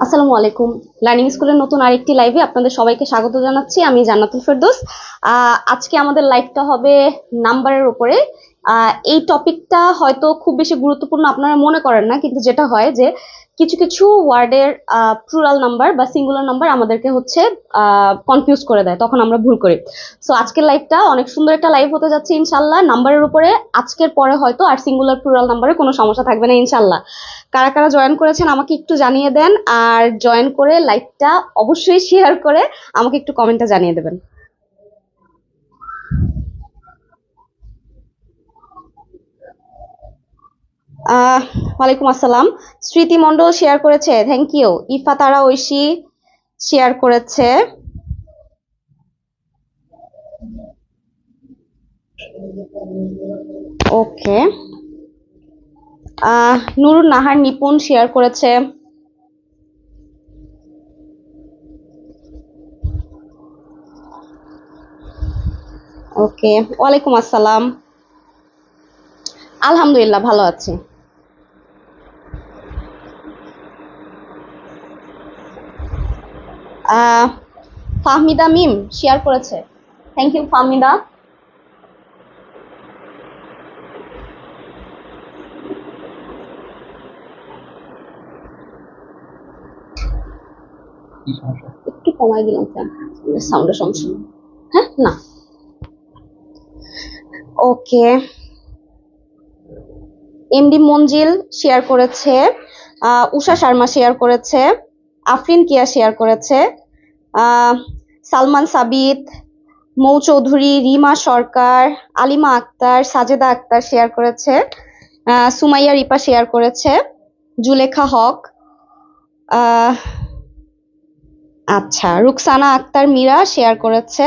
আসসালামু আলাইকুম। লার্নিং স্কুলের নতুন আরেকটি লাইভে আপনাদের সবাইকে স্বাগত জানাচ্ছি। আমি জান্নাতুল ফেরদৌস। আজকে আমাদের লাইভটা হবে নাম্বারের উপরে। এই টপিকটা হয়তো খুব বেশি গুরুত্বপূর্ণ আপনারা মনে করেন না, কিন্তু যেটা হয় যে কিছু কিছু ওয়ার্ডের প্লুরাল নাম্বার বা সিঙ্গুলার নাম্বার আমাদেরকে হচ্ছে কনফিউজ করে দেয়, তখন আমরা ভুল করি। সো আজকের লাইভটা অনেক সুন্দর একটা লাইভ হতে যাচ্ছে ইনশাল্লাহ, নাম্বারের উপরে। আজকের পরে হয়তো আর সিঙ্গুলার প্লুরাল নাম্বারে কোনো সমস্যা থাকবে না ইনশাল্লাহ। কারা কারা জয়েন করেছেন আমাকে একটু জানিয়ে দেন, আর জয়েন করে লাইভটা অবশ্যই শেয়ার করে আমাকে একটু কমেন্টে জানিয়ে দেবেন। ওয়ালাইকুম আসসালাম। স্মৃতি মন্ডল শেয়ার করেছে, থ্যাংক ইউ। ইফা তারা ঐশী শেয়ার করেছে। ওকে। নুরুন নাহার নিপুণ শেয়ার করেছে। ওকে, ওয়ালাইকুম আসসালাম। আলহামদুলিল্লাহ ভালো আছি। ফাহমিদা মিম শেয়ার করেছে, থ্যাংক ইউ ফাহমিদা। একটু কমাই দিলাম ফ্যান, সাউন্ডের সমস্যা। হ্যাঁ না, ওকে। এমডি মঞ্জিল শেয়ার করেছে, উষা শর্মা শেয়ার করেছে, আফরিন কিয়া শেয়ার করেছে, সালমান সাবিত, মৌ চৌধুরী, রিমা সরকার, আলিমা আক্তার, সাজেদা আক্তার শেয়ার করেছে, সুমাইয়া রিপা শেয়ার করেছে, জুলেখা হক, আচ্ছা, রুকসানা আক্তার মীরা শেয়ার করেছে।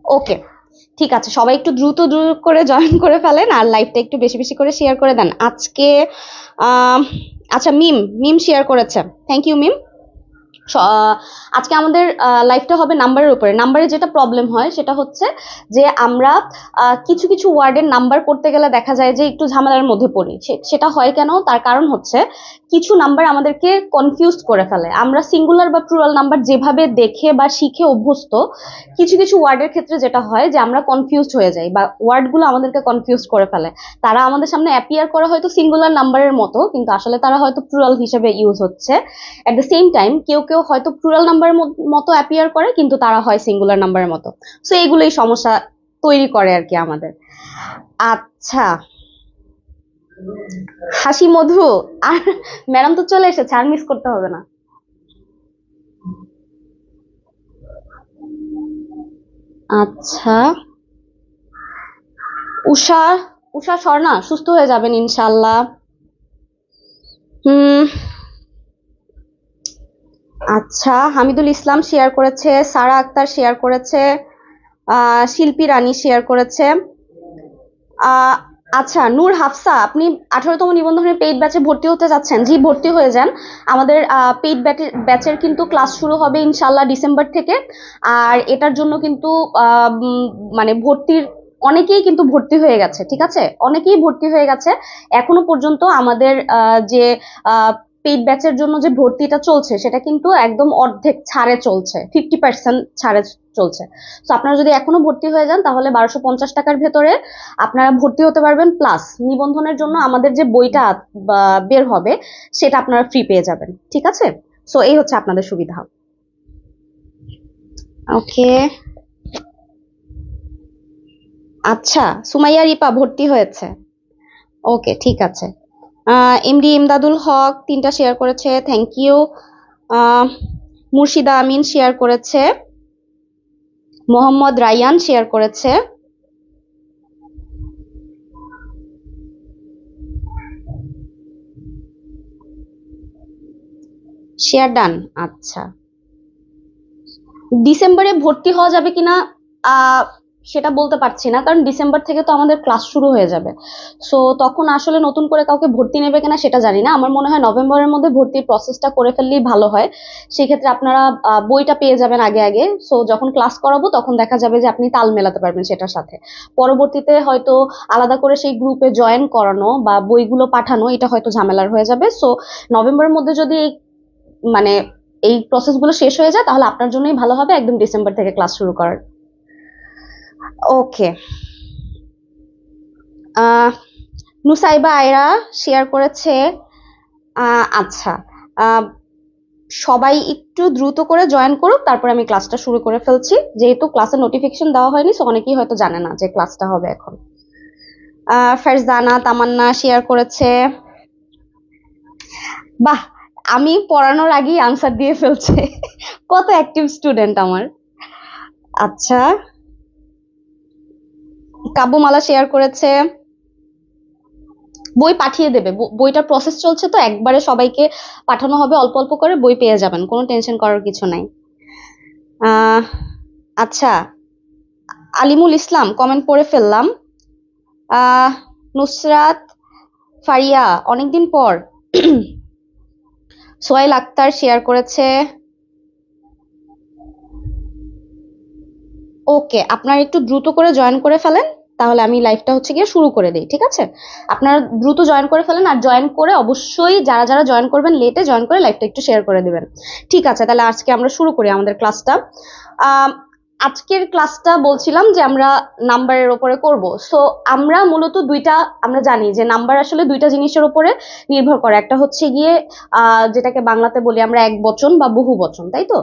ওকে, ঠিক আছে, সবাই একটু দ্রুত দ্রুত করে জয়েন করে ফেলেন আর লাইভটা একটু বেশি বেশি করে শেয়ার করে দেন আজকে। আচ্ছা, মিম মিম শেয়ার করেছে, থ্যাংক ইউ মিম। আজকে আমাদের লাইভটা হবে নাম্বারের উপরে। নাম্বারে যেটা প্রবলেম হয় সেটা হচ্ছে যে আমরা কিছু কিছু ওয়ার্ডের নাম্বার করতে গেলে দেখা যায় যে একটু ঝামেলার মধ্যে পড়ি। সেটা হয় কেন, তার কারণ হচ্ছে কিছু নাম্বার আমাদেরকে কনফিউজ করে ফেলে। আমরা সিঙ্গুলার বা প্লুরাল নাম্বার যেভাবে দেখে বা শিখে অভ্যস্ত, কিছু কিছু ওয়ার্ডের ক্ষেত্রে যেটা হয় যে আমরা কনফিউজড হয়ে যাই বা ওয়ার্ডগুলো আমাদেরকে কনফিউজ করে ফেলে। তারা আমাদের সামনে অ্যাপিয়ার করা হয়তো সিঙ্গুলার নাম্বারের মতো, কিন্তু আসলে তারা হয়তো প্লুরাল হিসেবে ইউজ হচ্ছে। এট দ্য সেম টাইম কেউ কেউ হয়তো প্লুরাল নাম্বারের মতো অ্যাপিয়ার করে, কিন্তু তারা হয় সিঙ্গুলার নাম্বারের মতো। সো এগুলোই সমস্যা তৈরি করে আর কি আমাদের। আচ্ছা, হাসি মধু আর ম্যাডাম তো চলে এসেছে, আর মিস করতে হবে না। আচ্ছা, উষা উষা স্বর্ণা সুস্থ হয়ে যাবেন ইনশাল্লাহ। হুম, আচ্ছা, হামিদুল ইসলাম শেয়ার করেছে, সারা আক্তার শেয়ার করেছে, শিল্পী রানী শেয়ার করেছে। আচ্ছা, নূর হাফসা, আপনি 18তম নিবন্ধনের পেইড ব্যাচে ভর্তি হতে যাচ্ছেন? জি, ভর্তি হয়ে যান। আমাদের পেইড ব্যাচের কিন্তু ক্লাস শুরু হবে ইনশাল্লাহ ডিসেম্বর থেকে। আর এটার জন্য কিন্তু মানে ভর্তির অনেকেই কিন্তু ভর্তি হয়ে গেছে, ঠিক আছে, অনেকেই ভর্তি হয়ে গেছে। এখনো পর্যন্ত আমাদের যে পেইড ব্যাচের জন্য যে ভর্তিটা চলছে সেটা কিন্তু একদম অর্ধেক ছাড়ে চলছে, 50% ছাড়ে চলছে। তো আপনারা যদি এখনো ভর্তি হয়ে যান তাহলে 1250 টাকার ভেতরে আপনারা ভর্তি হতে পারবেন, প্লাস নিবন্ধনের জন্য আমাদের যে বইটা বের হবে সেটা আপনারা ফ্রি পেয়ে যাবেন, ঠিক আছে। সো এই হচ্ছে আপনাদের সুবিধা। ওকে, আচ্ছা, সুমাইয়া রিপা ভর্তি হয়েছে, ওকে, ঠিক আছে। এমডি ইমদাদুল হক 3টা শেয়ার করেছে, thank you. Murshida Amin share করেছে, মোহাম্মদ রায়ান শেয়ার করেছে, শেয়ার ডান। আচ্ছা, ডিসেম্বরে ভর্তি হওয়া যাবে কিনা সেটা বলতে পারছি না, কারণ ডিসেম্বর থেকে তো আমাদের ক্লাস শুরু হয়ে যাবে। সো তখন আসলে নতুন করে কাউকে ভর্তি নেবে কিনা সেটা জানি না। আমার মনে হয় নভেম্বরের মধ্যে ভর্তির প্রসেসটা করে ফেললেই ভালো হয়। সেক্ষেত্রে আপনারা বইটা পেয়ে যাবেন আগে আগে। সো যখন ক্লাস করাবো তখন দেখা যাবে যে আপনি তাল মেলাতে পারবেন সেটার সাথে। পরবর্তীতে হয়তো আলাদা করে সেই গ্রুপে জয়েন করানো বা বইগুলো পাঠানো এটা হয়তো ঝামেলার হয়ে যাবে। সো নভেম্বরের মধ্যে যদি মানে এই প্রসেসগুলো শেষ হয়ে যায় তাহলে আপনার জন্যই ভালো হবে একদম ডিসেম্বর থেকে ক্লাস শুরু করার। ওকে, নুসাইবা আয়রা শেয়ার করেছে। আচ্ছা, সবাই একটু দ্রুত করে জয়েন করুক, তারপর আমি ক্লাসটা শুরু করে ফেলছি। যেহেতু ক্লাসের নোটিফিকেশন দেওয়া হয়নি, সো অনেকেই হয়তো জানে না যে ক্লাসটা হবে এখন। ফারজানা তামান্না শেয়ার করেছে। বাহ, আমি পড়ানোর আগেই আনসার দিয়ে ফেলছে। কত অ্যাক্টিভ স্টুডেন্ট আমার। আচ্ছা, কাব্যমালা শেয়ার করেছে। বই পাঠিয়ে দেবে, বইটার প্রসেস চলছে তো, একবারে সবাইকে পাঠানো হবে, অল্প অল্প করে বই পেয়ে যাবেন, কোনো টেনশন করার কিছু নাই। আচ্ছা, আলিমুল ইসলাম কমেন্ট পড়ে ফেললাম। নুসরাত ফারিয়া অনেকদিন পর। সোহেল আক্তার শেয়ার করেছে। ওকে, আপনারা একটু দ্রুত করে জয়েন করে ফেলেন, তাহলে আমি লাইভটা হচ্ছে গিয়ে শুরু করে দিই। ঠিক আছে, আপনারা দ্রুত জয়েন করে ফেলেন, আর জয়েন করে অবশ্যই যারা যারা জয়েন করবেন লেটে জয়েন করে লাইভটা একটু শেয়ার করে দিবেন। ঠিক আছে, তাহলে আজকে আমরা শুরু করি আমাদের ক্লাসটা। আজকের ক্লাসটা বলছিলাম যে আমরা নাম্বারের উপরে করব। সো আমরা মূলত আমরা জানি যে নাম্বার আসলে দুইটা জিনিসের উপরে নির্ভর করে। একটা হচ্ছে গিয়ে যেটাকে বাংলাতে বলি আমরা এক বচন বা বহু বচন, তাই তো?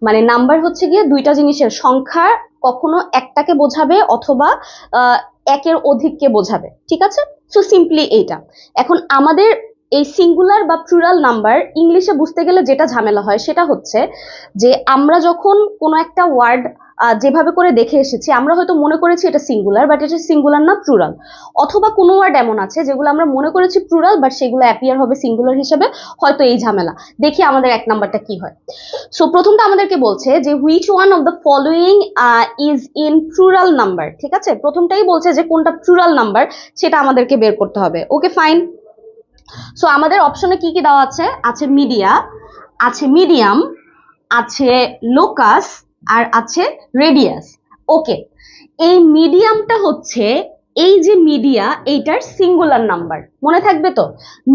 মানে নাম্বার হচ্ছে গিয়ে দুইটা জিনিসের সংখ্যা, কখনো একটাকে বোঝাবে অথবা একের অধিককে বোঝাবে। ঠিক আছে, সো সিম্পলি এইটা। এখন আমাদের এই সিঙ্গুলার বা প্লুরাল নাম্বার ইংলিশে বুঝতে গেলে যেটা ঝামেলা হয় সেটা হচ্ছে যে আমরা যখন কোনো একটা ওয়ার্ড যেভাবে করে দেখে এসেছি আমরা হয়তো মনে করেছি এটা সিঙ্গুলার, বাট এটা সিঙ্গুলার না, প্লুরাল। অথবা কোনো ওয়ার্ড এমন আছে যেগুলো আমরা মনে করেছি প্লুরাল, বাট সেগুলো অ্যাপিয়ার হবে সিঙ্গুলার হিসেবে, হয়তো এই ঝামেলা। দেখি আমাদের এক নাম্বারটা কি হয়। সো প্রথমটা আমাদেরকে বলছে যে which one of the following is in plural number. ঠিক আছে, প্রথমটাই বলছে যে কোনটা প্লুরাল নাম্বার সেটা আমাদেরকে বের করতে হবে। Okay fine. সো আমাদের অপশনে কি কি দেওয়া আছে? আছে মিডিয়া, আছে মিডিয়াম, আছে লোকাস, আর আছে রেডিয়াস। ওকে, এই মিডিয়ামটা হচ্ছে, এই যে মিডিয়া এইটার সিঙ্গুলার নাম্বার, মনে থাকবে তো?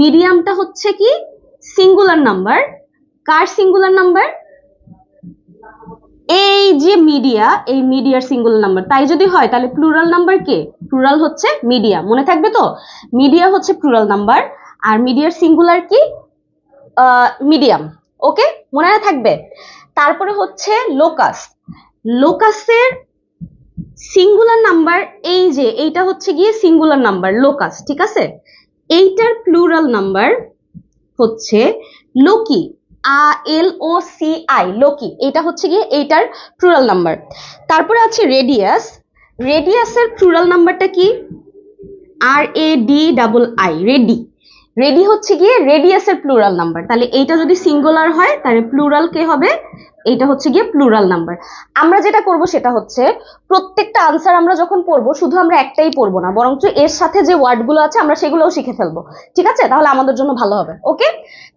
মিডিয়ামটা হচ্ছে কি সিঙ্গুলার নাম্বার। কার সিঙ্গুলার নাম্বার? এই যে মিডিয়া, এই মিডিয়ার সিঙ্গুলার নাম্বার। তাই যদি হয় তাহলে প্লুরাল নাম্বার কে? প্লুরাল হচ্ছে মিডিয়া, মনে থাকবে তো? মিডিয়া হচ্ছে প্লুরাল নাম্বার, আর মিডিয়ার সিঙ্গুলার কি? মিডিয়াম। ওকে, মনে থাকবে। তারপরে হচ্ছে লোকাস। লোকাসের সিঙ্গুলার নাম্বার, এই যে এইটা হচ্ছে গিয়ে সিঙ্গুলার নাম্বার লোকাস। ঠিক আছে, এইটার প্লুরাল নাম্বার হচ্ছে লোকি, LOCI, লোকি। এটা হচ্ছে গিয়ে এইটার প্লুরাল নাম্বার। তারপরে আছে রেডিয়াস। রেডিয়াসের প্লুরাল নাম্বারটা কি? RADII, ready. রেডি হচ্ছে গিয়ে রেডিয়াসের প্লুরাল নাম্বার। তাহলে এইটা যদি সিঙ্গুলার হয় তাহলে প্লুরাল কে হবে? এইটা হচ্ছে গিয়ে প্লুরাল নাম্বার। আমরা যেটা করব সেটা হচ্ছে প্রত্যেকটা আনসার আমরা যখন পড়বো শুধু আমরা একটাই পড়বো না, বরঞ্চ এর সাথে যে ওয়ার্ডগুলো আছে আমরা সেগুলোও শিখে ফেলবো। ঠিক আছে, তাহলে আমাদের জন্য ভালো হবে। ওকে,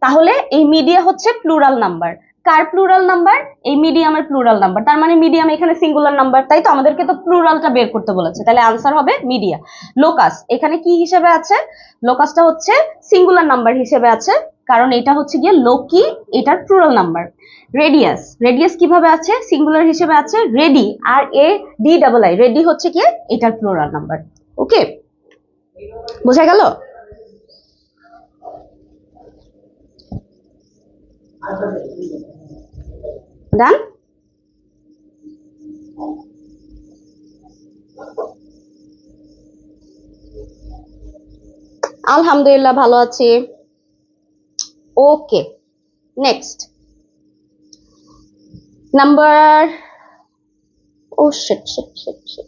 তাহলে এই মিডিয়া হচ্ছে প্লুরাল নাম্বার। কার প্লুরাল নাম্বার? এই মিডিয়ামের প্লুরাল নাম্বার। তার মানে মিডিয়াম এখানে সিঙ্গুলার নাম্বার, তাই তো? আমাদেরকে তো প্লুরালটা বের করতে বলেছে, তাহলে আনসার হবে মিডিয়া। লোকাস এখানে কি হিসেবে আছে? লোকাসটা হচ্ছে সিঙ্গুলার নাম্বার হিসেবে আছে, কারণ এটা হচ্ছে গিয়ে লোকি, এটার প্লুরাল নাম্বার। রেডিয়াস, রেডিয়াস কিভাবে আছে? সিঙ্গুলার হিসেবে আছে রেডি, RADII, রেডি হচ্ছে গিয়ে এটার প্লুরাল নাম্বার। ওকে, বোঝা গেল? ডান। আলহামদুলিল্লাহ ভালো আছি। ওকে, নেক্সট নাম্বার, ও sheet sheet sheet sheet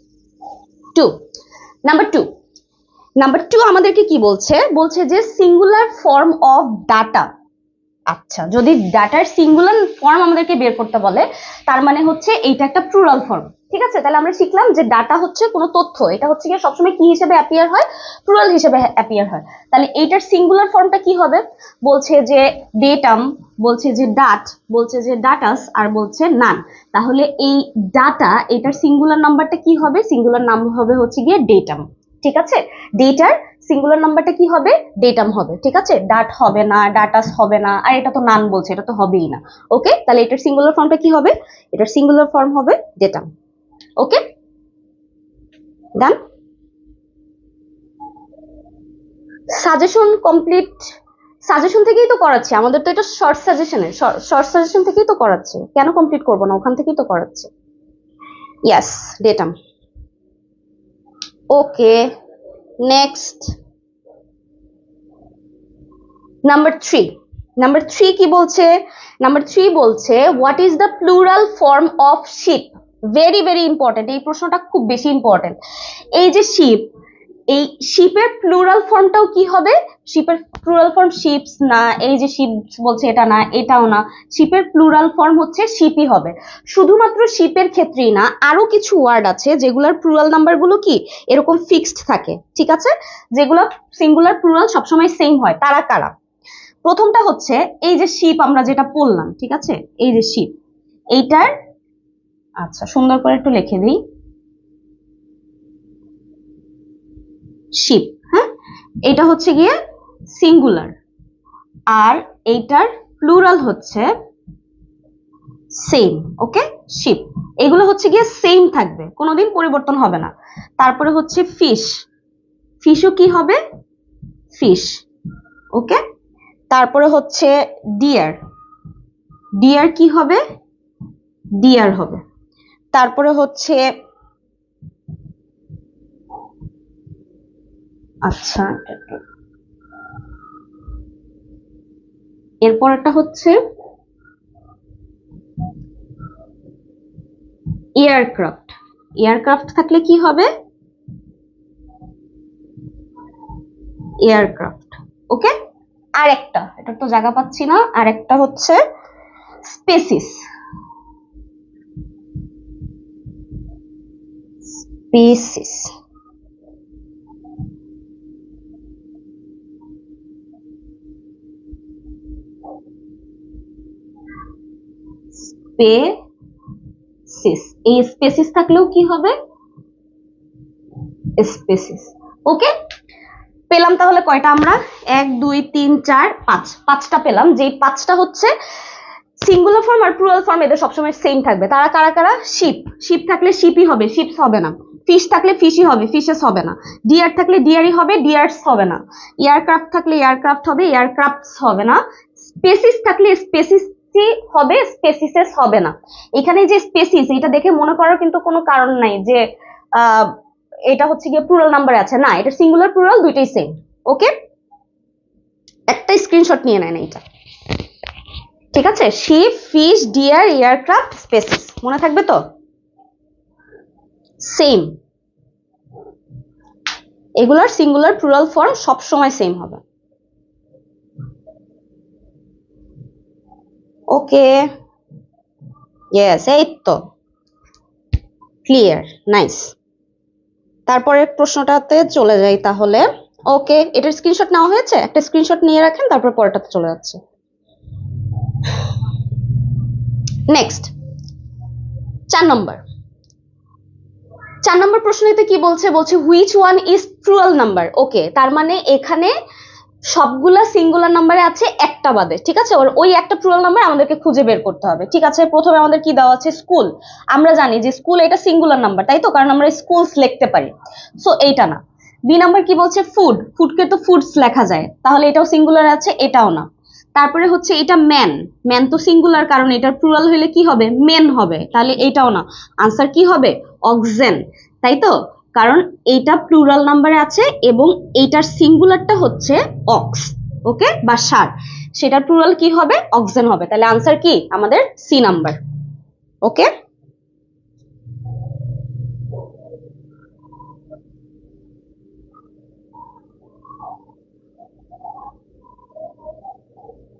2। Number 2 আমাদেরকে কি বলছে? বলছে যে সিঙ্গুলার ফর্ম অফ ডাটা। আচ্ছা, যদি ডাটার সিঙ্গুলার ফর্ম আমাদেরকে বের করতে বলে তার মানে হচ্ছে এইটা একটা প্লুরাল ফর্ম। ঠিক আছে, তাহলে আমরা শিখলাম যে ডাটা হচ্ছে কোনো তথ্য, এটা হচ্ছে কি সবসময় কি হিসেবে অ্যাপিয়ার হয়, প্লুরাল হিসেবে অ্যাপিয়ার হয়। তাহলে এইটার সিঙ্গুলার ফর্মটা কি হবে? বলছে যে ডেটাম, বলছে যে ডাট, বলছে যে ডাটাস, আর বলছে নান। তাহলে এই ডাটা, এটার সিঙ্গুলার নাম্বারটা কি হবে? সিঙ্গুলার নাম হবে হচ্ছে গিয়ে ডেটাম। ঠিক আছে, ডেটার সিঙ্গুলার নাম্বারটা কি হবে? ডেটাম হবে। ঠিক আছে, ডাট হবে না, ডাটাস হবে না, আর এটা তো নান বলছে, এটা তো হবেই না। ওকে, তাহলে এটার সিঙ্গুলার ফর্মটা কি হবে? এটার সিঙ্গুলার ফর্ম হবে datum. Okay, done. Suggestion complete. Suggestion থেকেই তো করাচ্ছে, আমাদের তো এটা শর্ট সাজেশনে, শর্ট সাজেশন থেকেই তো করাচ্ছে, কেন কমপ্লিট করবো না? ওখান থেকেই তো করাচ্ছে। ইয়াস, ডেটাম। Okay, next number 3। নাম্বার 3 কি বলছে? নাম্বার 3 বলছে what is the plural form of ship. Very very important, এই প্রশ্নটা খুব বেশি ইম্পর্টেন্ট। এই যে শিপ, এই শিপের প্লুরাল ফর্মটাও কি হবে? শিপের প্লুরাল ফর্ম শিপস না, এই যে শিপ বলছে এটা না, এটাও না। শিপের প্লুরাল ফর্ম হচ্ছে শিপই হবে। শুধুমাত্র শিপের ক্ষেত্রেই না, আরো কিছু ওয়ার্ড আছে যেগুলোর প্লুরাল নাম্বার গুলো কি এরকম ফিক্সড থাকে। ঠিক আছে, যেগুলো সিঙ্গুলার প্লুরাল সবসময় সেম হয়। তারা কারা? প্রথমটা হচ্ছে এই যে শিপ আমরা যেটা পড়লাম, ঠিক আছে, এই যে শিপ, এইটার, আচ্ছা সুন্দর করে একটু লিখে দিই, শিপ। হ্যাঁ, এটা হচ্ছে গিয়ে সিঙ্গুলার, আর এইটার প্লুরাল হচ্ছে সেম। ওকে, শিপ, এগুলো হচ্ছে গিয়ে সেম থাকবে, কোনোদিন পরিবর্তন হবে না। তারপরে হচ্ছে ফিশ, ফিশও কি হবে? ফিশ। ওকে, তারপরে হচ্ছে ডিয়ার, ডিয়ার কি হবে? ডিয়ার হবে। তারপরে হচ্ছে, আচ্ছা এরপর একটা হচ্ছে এয়ারক্রাফট, এয়ারক্রাফট থাকলে কি হবে? এয়ারক্রাফট। ওকে, আর একটা, এটা তো জায়গা পাচ্ছি না, আর একটা হচ্ছে স্পেসিস, স্পেসিস। স্পেসিস, এই স্পেসিস থাকলেও কি হবে? স্পেসিস। ওকে, পেলাম তাহলে কয়টা আমরা? 1 2 3 4 5, পাঁচটা পেলাম। যেই পাঁচটা হচ্ছে সিঙ্গুলার ফর্ম আর প্লুরাল ফর্ম এদের সবসময় সেম থাকবে। তারা কারা কারা? শিপ, শিপ থাকলে শিপই হবে, শিপস হবে না। ফিশ থাকলে ফিশই হবে, ফিশেস হবে না। ডিয়ার থাকলে ডিয়ারই হবে, ডিয়ার্স হবে না। এয়ারক্রাফট থাকলে এয়ারক্রাফট হবে, এয়ারক্রাফটস হবে না। স্পেসিস থাকলে স্পেসিস হবে, স্পেসিসেস হবে না। এখানে যে স্পেসিস, এটা দেখে মনে করার কিন্তু কোনো কারণ নাই যে আহ এটা হচ্ছে গিয়ে প্লুরাল নাম্বারে আছে, না, এটা সিঙ্গুলার প্লুরাল দুইটাই সেম। ওকে, একটা স্ক্রিনশট নিয়ে নেন এইটা। ঠিক আছে, ship, fish, deer, aircraft, species, মনে থাকবে তো? সেম, এগুলোর সিঙ্গুলার প্লুরাল ফর্ম সব সময় সেম হবে। ওকে, ইয়েস, এই তো ক্লিয়ার, নাইস। তারপরে প্রশ্নটাতে চলে যাই তাহলে। ওকে, এটার স্ক্রিনশট নেওয়া হয়েছে, একটা স্ক্রিনশট নিয়ে রাখেন, তারপর পরেরটাতে চলে যাচ্ছে। নেক্সট 4 নম্বর। 4 নম্বর প্রশ্নতে কি বলছে? বলছে which one is plural number. Okay, তার মানে এখানে সবগুলা সিঙ্গুলার নাম্বারে আছে একটা বাদে। ঠিক আছে, ওই একটা প্লুরাল নাম্বার আমাদেরকে খুঁজে বের করতে হবে। ঠিক আছে, প্রথমে আমাদের কি দেওয়া আছে? স্কুল। আমরা জানি যে স্কুল এটা সিঙ্গুলার নাম্বার, তাই তো, কারণ আমরা স্কুলস লিখতে পারি। সো এইটা না। বি নাম্বার কি বলছে? ফুড, ফুডকে তো ফুডস লেখা যায়, তাহলে এটাও সিঙ্গুলার আছে, এটাও না। তারপরে হচ্ছে এটা ম্যান, ম্যান তো সিঙ্গুলার, কারণ এটার প্লুরাল হলে কি হবে? মেন হবে, তাহলে এইটাও না। আনসার কি হবে? অক্সেন, তাই তো, কারণ এইটা প্লুরাল নাম্বারে আছে এবং এইটার সিঙ্গুলারটা হচ্ছে অক্স। ওকে, বা ষাঁড়, সেটার প্লুরাল কি হবে? অক্সেন হবে। তাহলে আনসার কি আমাদের? C number. ওকে,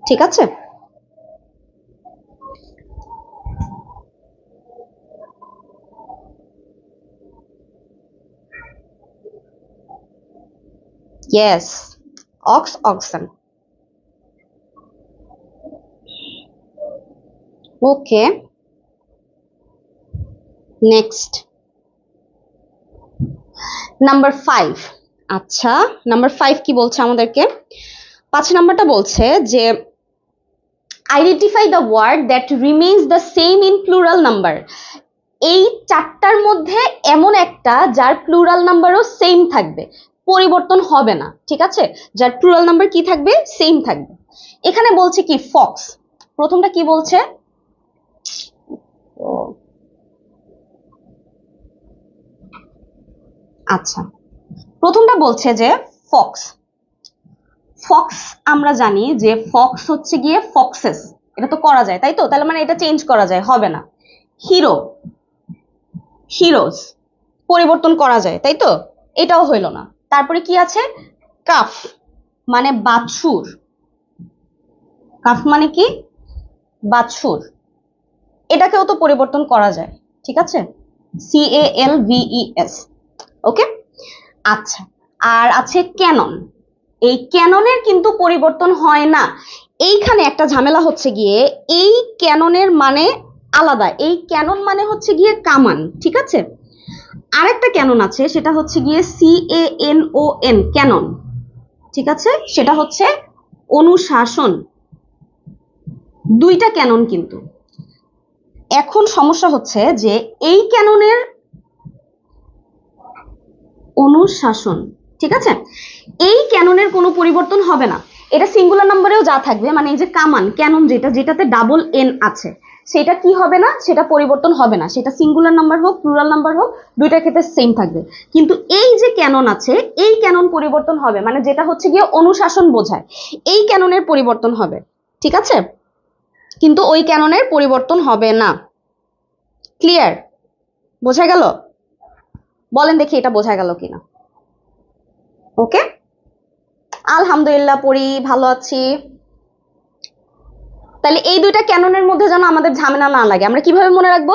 ঠিক আছে। Yes, ox, oxen. Okay, next number 5। আচ্ছা, নাম্বার 5 কি বলছে আমাদেরকে? 5 নাম্বারটা বলছে যে identify the word that remains the same in plural number. এই চারটার মধ্যে এমন একটা যার প্লুরাল নাম্বারও সেম থাকবে, পরিবর্তন হবে না, ঠিক আছে? যার প্লুরাল নাম্বার কি থাকবে? সেম থাকবে। এখানে বলছে কি? ফক্স। প্রথমটা কি বলছে? আচ্ছা, প্রথমটা বলছে যে ফক্স। ফক্স আমরা জানি যে ফক্স হচ্ছে গিয়ে ফক্সেস, এটা তো করা যায় তাই তো, তাহলে মানে এটা চেঞ্জ করা যায়, হবে না। হিরো, হিরোজ, পরিবর্তন করা যায় তাই তো, এটাও হইল না। তারপরে কি আছে? কাফ মানে বাছুর, কাফ মানে কি? বাছুর, এটাকেও তো পরিবর্তন করা যায়, ঠিক আছে? CALVES। ওকে, আচ্ছা, আর আছে ক্যানন। এই ক্যাননের কিন্তু পরিবর্তন হয় না। এইখানে একটা ঝামেলা হচ্ছে গিয়ে, এই ক্যাননের মানে আলাদা, এই ক্যানন মানে হচ্ছে গিয়ে কামান, ঠিক আছে? আরেকটা ক্যানন আছে, সেটা হচ্ছে গিয়ে CANON, ক্যানন, ঠিক আছে? সেটা হচ্ছে অনুশাসন। দুইটা ক্যানন কিন্তু। এখন সমস্যা হচ্ছে যে এই ক্যাননের অনুশাসন, ঠিক আছে, এই ক্যাননের কোনো পরিবর্তন হবে না। এটা সিঙ্গুলার নাম্বারেও যা থাকবে, মানে এই যে কামান, ক্যানন যেটাতে ডাবল এন আছে, সেটা কি হবে না? সেটা পরিবর্তন হবে না। সেটা সিঙ্গুলার নাম্বার হোক, প্লুরাল নাম্বার হোক, দুইটার ক্ষেত্রে সেম থাকবে। কিন্তু এই যে ক্যানন আছে, এই ক্যানন পরিবর্তন হবে, মানে যেটা হচ্ছে গিয়ে অনুশাসন বোঝায়, এই ক্যাননের পরিবর্তন হবে, ঠিক আছে? কিন্তু ওই ক্যাননের পরিবর্তন হবে না। ক্লিয়ার? বোঝা গেল? বলেন দেখি এটা বোঝা গেল কিনা। ওকে, আলহামদুলিল্লাহ পড়ি, ভালো আছি। তাহলে এই দুইটা ক্যাননের মধ্যে যেন আমাদের ঝামেলা না লাগে। আমরা কিভাবে মনে রাখবো?